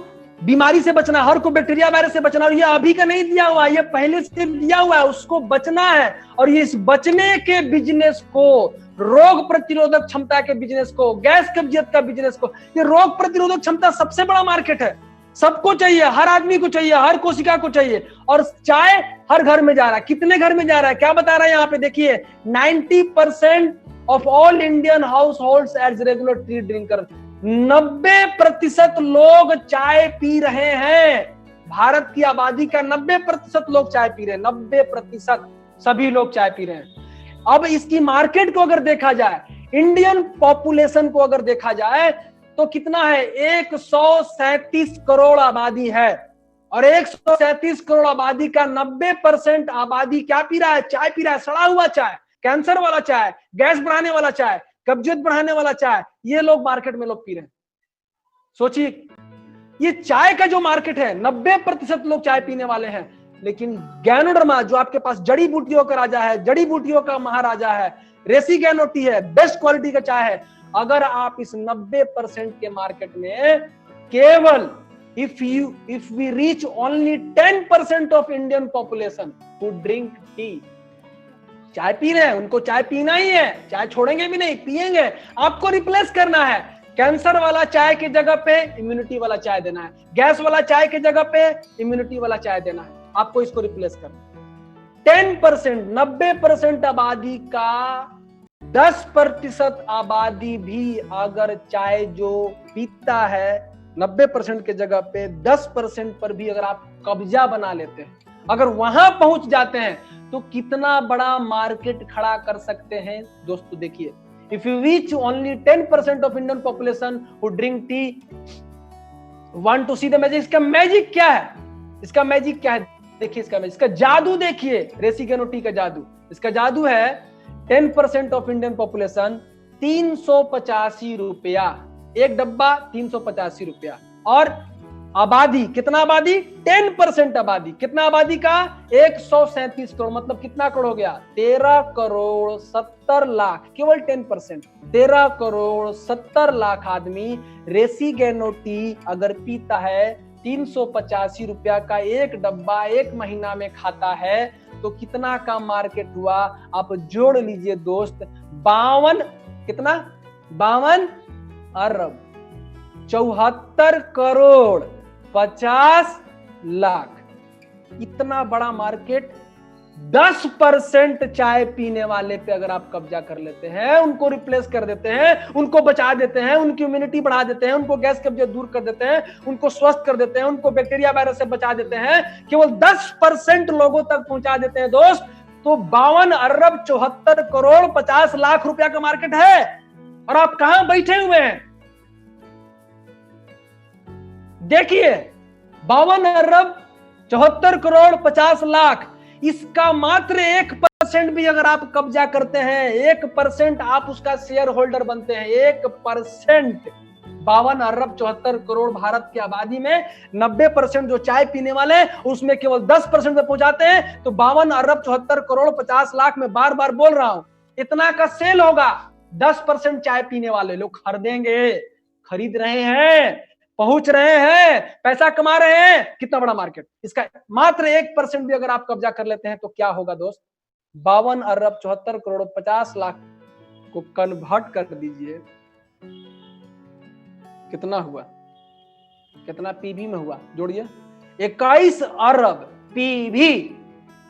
बीमारी से बचना है, हर को बैक्टीरिया वायरस से बचना है। और ये अभी का नहीं दिया हुआ, ये पहले से दिया हुआ है, उसको बचना है। और ये इस बचने के बिजनेस को, रोग प्रतिरोधक क्षमता के बिजनेस को, गैस कब्जियत का बिजनेस को, ये रोग प्रतिरोधक क्षमता सबसे बड़ा मार्केट है। सबको चाहिए, हर आदमी को चाहिए, हर कोशिका को चाहिए। और चाय हर घर में जा रहा है। कितने घर में जा रहा है? क्या बता रहा है यहाँ पे देखिए, 90% of all Indian households as regular tea drinker. 90% लोग चाय पी रहे हैं। भारत की आबादी का 90% लोग चाय पी रहे हैं। 90% सभी लोग चाय पी रहे हैं। अब इसकी मार्केट को अगर देखा जाए, इंडियन पॉपुलेशन को अगर देखा जाए, तो कितना है, 137 करोड़ आबादी है, और 137 करोड़ आबादी का 90% आबादी क्या पी रहा है, चाय पी रहा है, सड़ा हुआ चाय, कैंसर वाला चाय, गैस बढ़ाने वाला चाय, कब्जियत बढ़ाने वाला चाय, ये लोग मार्केट में लोग पी रहे हैं। सोचिए, ये चाय का जो मार्केट है 90% लोग चाय पीने वाले हैं, लेकिन गैनोडर्मा जो आपके पास जड़ी बूटियों का राजा है, जड़ी बूटियों का महाराजा है, रेसिगैनो टी है, बेस्ट क्वालिटी का चाय है, अगर आप इस 90% के मार्केट में केवल if we reach only 10% of Indian population who drink tea, चाय पी रहे हैं, उनको चाय पीना ही है, चाय छोड़ेंगे भी नहीं, पिएंगे, आपको रिप्लेस करना है। कैंसर वाला चाय की जगह पे इम्यूनिटी वाला चाय देना है, गैस वाला चाय की जगह पे इम्यूनिटी वाला चाय देना है, आपको इसको रिप्लेस करना। 10%, 90% आबादी का 10% आबादी भी अगर चाय जो पीता है 90% के जगह पे 10% पर भी अगर आप कब्जा बना लेते हैं, अगर वहां पहुंच जाते हैं, तो कितना बड़ा मार्केट खड़ा कर सकते हैं दोस्तों। देखिए, if you reach only 10% of Indian population who drink tea, want to see the magic, इसका मैजिक क्या है, इसका मैजिक क्या है, देखिए इसका मैजिक, इसका जादू देखिए, रेसिगैनो टी का जादू, इसका जादू है 10% ऑफ इंडियन पॉपुलेशन 385 रुपया, एक डब्बा 385 रुपया, और आबादी कितना, आबादी 10% आबादी, कितना आबादी का 137 करोड़, मतलब कितना करोड़ हो गया, 13 करोड़ 70 लाख, केवल 10%, 13 करोड़ 70 लाख आदमी रेसिगैनो टी अगर पीता है, 385 रुपया का एक डब्बा एक महीना में खाता है, तो कितना का मार्केट हुआ, आप जोड़ लीजिए दोस्त, 52 कितना, 52 अरब 74 करोड़ 50 लाख, इतना बड़ा मार्केट 10% चाय पीने वाले पे अगर आप कब्जा कर लेते हैं, उनको रिप्लेस कर देते हैं, उनको बचा देते हैं, उनकी इम्यूनिटी बढ़ा देते हैं, उनको गैस कब्जा दूर कर देते हैं, उनको स्वस्थ कर देते हैं, उनको बैक्टीरिया वायरस से बचा देते हैं, केवल 10% लोगों तक पहुंचा देते हैं दोस्त, तो 52 अरब 74 करोड़ 50 लाख रुपया का मार्केट है, और आप कहां बैठे हुए हैं। देखिए, 52 अरब 74 करोड़ 50 लाख, इसका मात्र 1% भी अगर आप कब्जा करते हैं, 1% आप उसका शेयर होल्डर बनते हैं, 1%, 52 अरब 74 करोड़ भारत की आबादी में 90% जो चाय पीने वाले हैं, उसमें केवल 10% में पहुंचाते हैं, तो 52 अरब 74 करोड़ 50 लाख में बार बार बोल रहा हूं, इतना का सेल होगा, 10% चाय पीने वाले लोग खरीदेंगे, खरीद रहे हैं, पहुंच रहे हैं, पैसा कमा रहे हैं, कितना बड़ा मार्केट, इसका मात्र 1% भी अगर आप कब्जा कर लेते हैं तो क्या होगा दोस्त, 52 अरब 74 करोड़ 50 लाख को कन्वर्ट कर दीजिए, कितना हुआ, कितना पीवी में हुआ, जोड़िए, 21 अरब पीवी,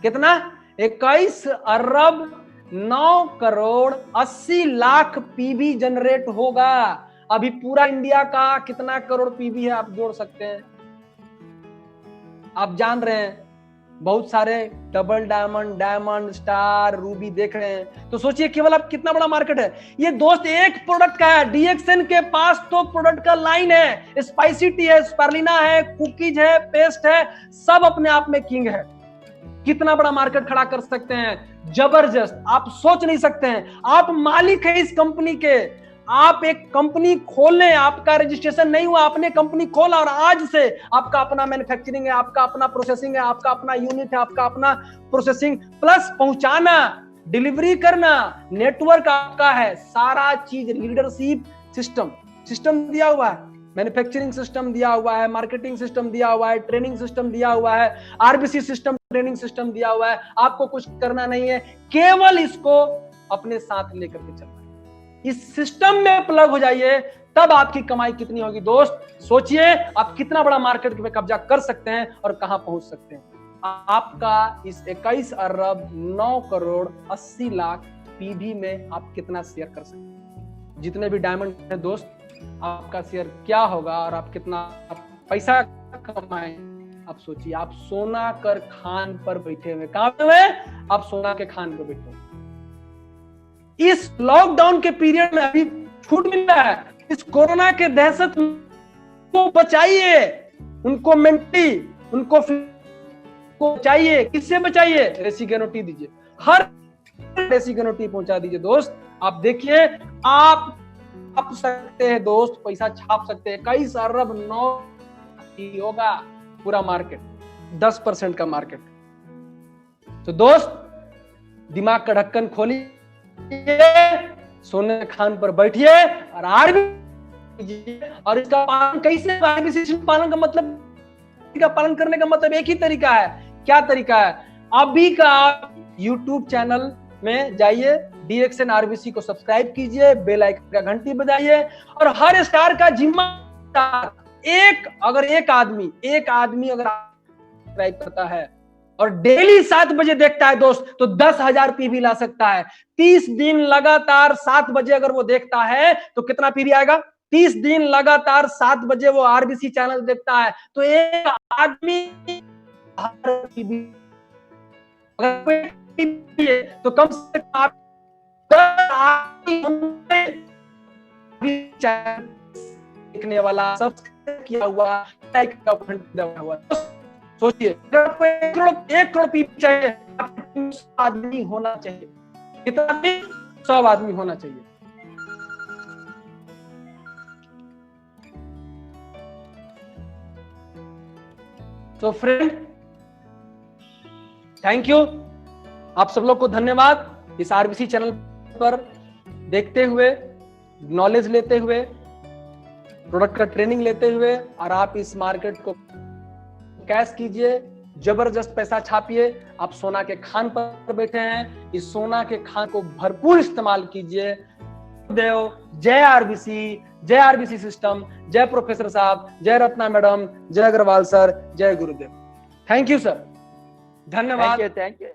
कितना, 21 अरब 9 करोड़ 80 लाख पीवी जनरेट होगा। अभी पूरा इंडिया का कितना करोड़ पीवी है आप जोड़ सकते हैं, आप जान रहे हैं, बहुत सारे double diamond, diamond, star, Ruby देख रहे हैं, तो सोचिए केवल आप कितना बड़ा मार्केट है। ये दोस्त एक प्रोडक्ट का है, डीएक्सएन के पास तो प्रोडक्ट का लाइन है, स्पाइसी टी है, स्पारुलिना है, कुकीज है, पेस्ट है, सब अपने आप में किंग है। कितना बड़ा मार्केट खड़ा कर सकते हैं, जबरदस्त, आप सोच नहीं सकते हैं। आप मालिक है इस कंपनी के, आप एक कंपनी खोल लें, आपका रजिस्ट्रेशन नहीं हुआ, आपने कंपनी खोला और आज से आपका अपना मैन्युफैक्चरिंग है, आपका अपना प्रोसेसिंग है, आपका अपना यूनिट है, आपका अपना प्रोसेसिंग प्लस पहुंचाना, डिलीवरी करना, नेटवर्क आपका है, सारा चीज, लीडरशिप सिस्टम दिया हुआ है, मैन्युफैक्चरिंग सिस्टम दिया हुआ है, मार्केटिंग सिस्टम दिया हुआ है, ट्रेनिंग सिस्टम दिया हुआ है, आरबीसी सिस्टम, ट्रेनिंग सिस्टम दिया हुआ है। आपको कुछ करना नहीं है, केवल इसको अपने साथ लेकर के चलना है। इस सिस्टम में प्लग हो जाइए, तब आपकी कमाई कितनी होगी दोस्त, सोचिए आप कितना बड़ा मार्केट में कब्जा कर सकते हैं और कहां पहुंच सकते हैं। आपका इस 21 अरब 9 करोड़ 80 लाख पीवी में आप कितना शेयर कर सकते हैं। जितने भी डायमंड है दोस्त, आपका शेयर क्या होगा और आप कितना पैसा कमाएं, आप सोचिए। आप सोना कर खान पर बैठे हुए, कहां पे हुए, आप सोना के खान पर बैठे हुए। इस लॉकडाउन के पीरियड में अभी छूट मिल रहा है, इस कोरोना के दहशत को बचाइए, उनको मेंटली, उनको को बचाइए। किससे बचाइए? रेसिगेनो-टी दीजिए, हर रेसिगेनो-टी पहुंचा दीजिए। दोस्त आप देखिए, आप छाप सकते हैं दोस्त, पैसा छाप सकते हैं, कई अरब नौ होगा पूरा मार्केट, 10% का मार्केट। तो दोस्त दिमाग का ढक्कन खोलिए, सोने खान पर बैठिए और आरबीसी, और इसका पालन कैसे? आरबीसी पालन का मतलब, का पालन करने का मतलब एक ही तरीका है। क्या तरीका है? अभी का आप YouTube चैनल में जाइए, DXN RBC को सब्सक्राइब कीजिए, बेल आइकन का घंटी बजाइए, और हर स्टार का जिम्मेदार अगर एक आदमी अगर सब्सक्राइब करता है और डेली 7 बजे देखता है दोस्त, तो 10,000 पीवी ला सकता है। 30 दिन लगातार 7 बजे अगर वो देखता है तो कितना पीवी आएगा? 30 दिन लगातार 7 बजे वो आरबीसी चैनल देखता है, तो एक आदमी तो कम से कम आप देखने वाला, सब्सक्राइब किया हुआ, लाइक का बटन दबाया हुआ। सोचिए, एक करोड़ पीपी चाहिए, 100 आदमी होना चाहिए। कितना? 100 आदमी होना चाहिए। तो फ्रेंड, थैंक यू, आप सब लोग को धन्यवाद इस आरबीसी चैनल पर देखते हुए, नॉलेज लेते हुए, प्रोडक्ट का ट्रेनिंग लेते हुए, और आप इस मार्केट को कैश कीजिए, जबरदस्त पैसा छापिए। आप सोना के खान पर बैठे हैं, इस सोना के खान को भरपूर इस्तेमाल कीजिए। जय आरबीसी सिस्टम, जय प्रोफेसर साहब, जय रत्ना मैडम, जय अग्रवाल सर, जय गुरुदेव। थैंक यू सर, धन्यवाद। Thank you.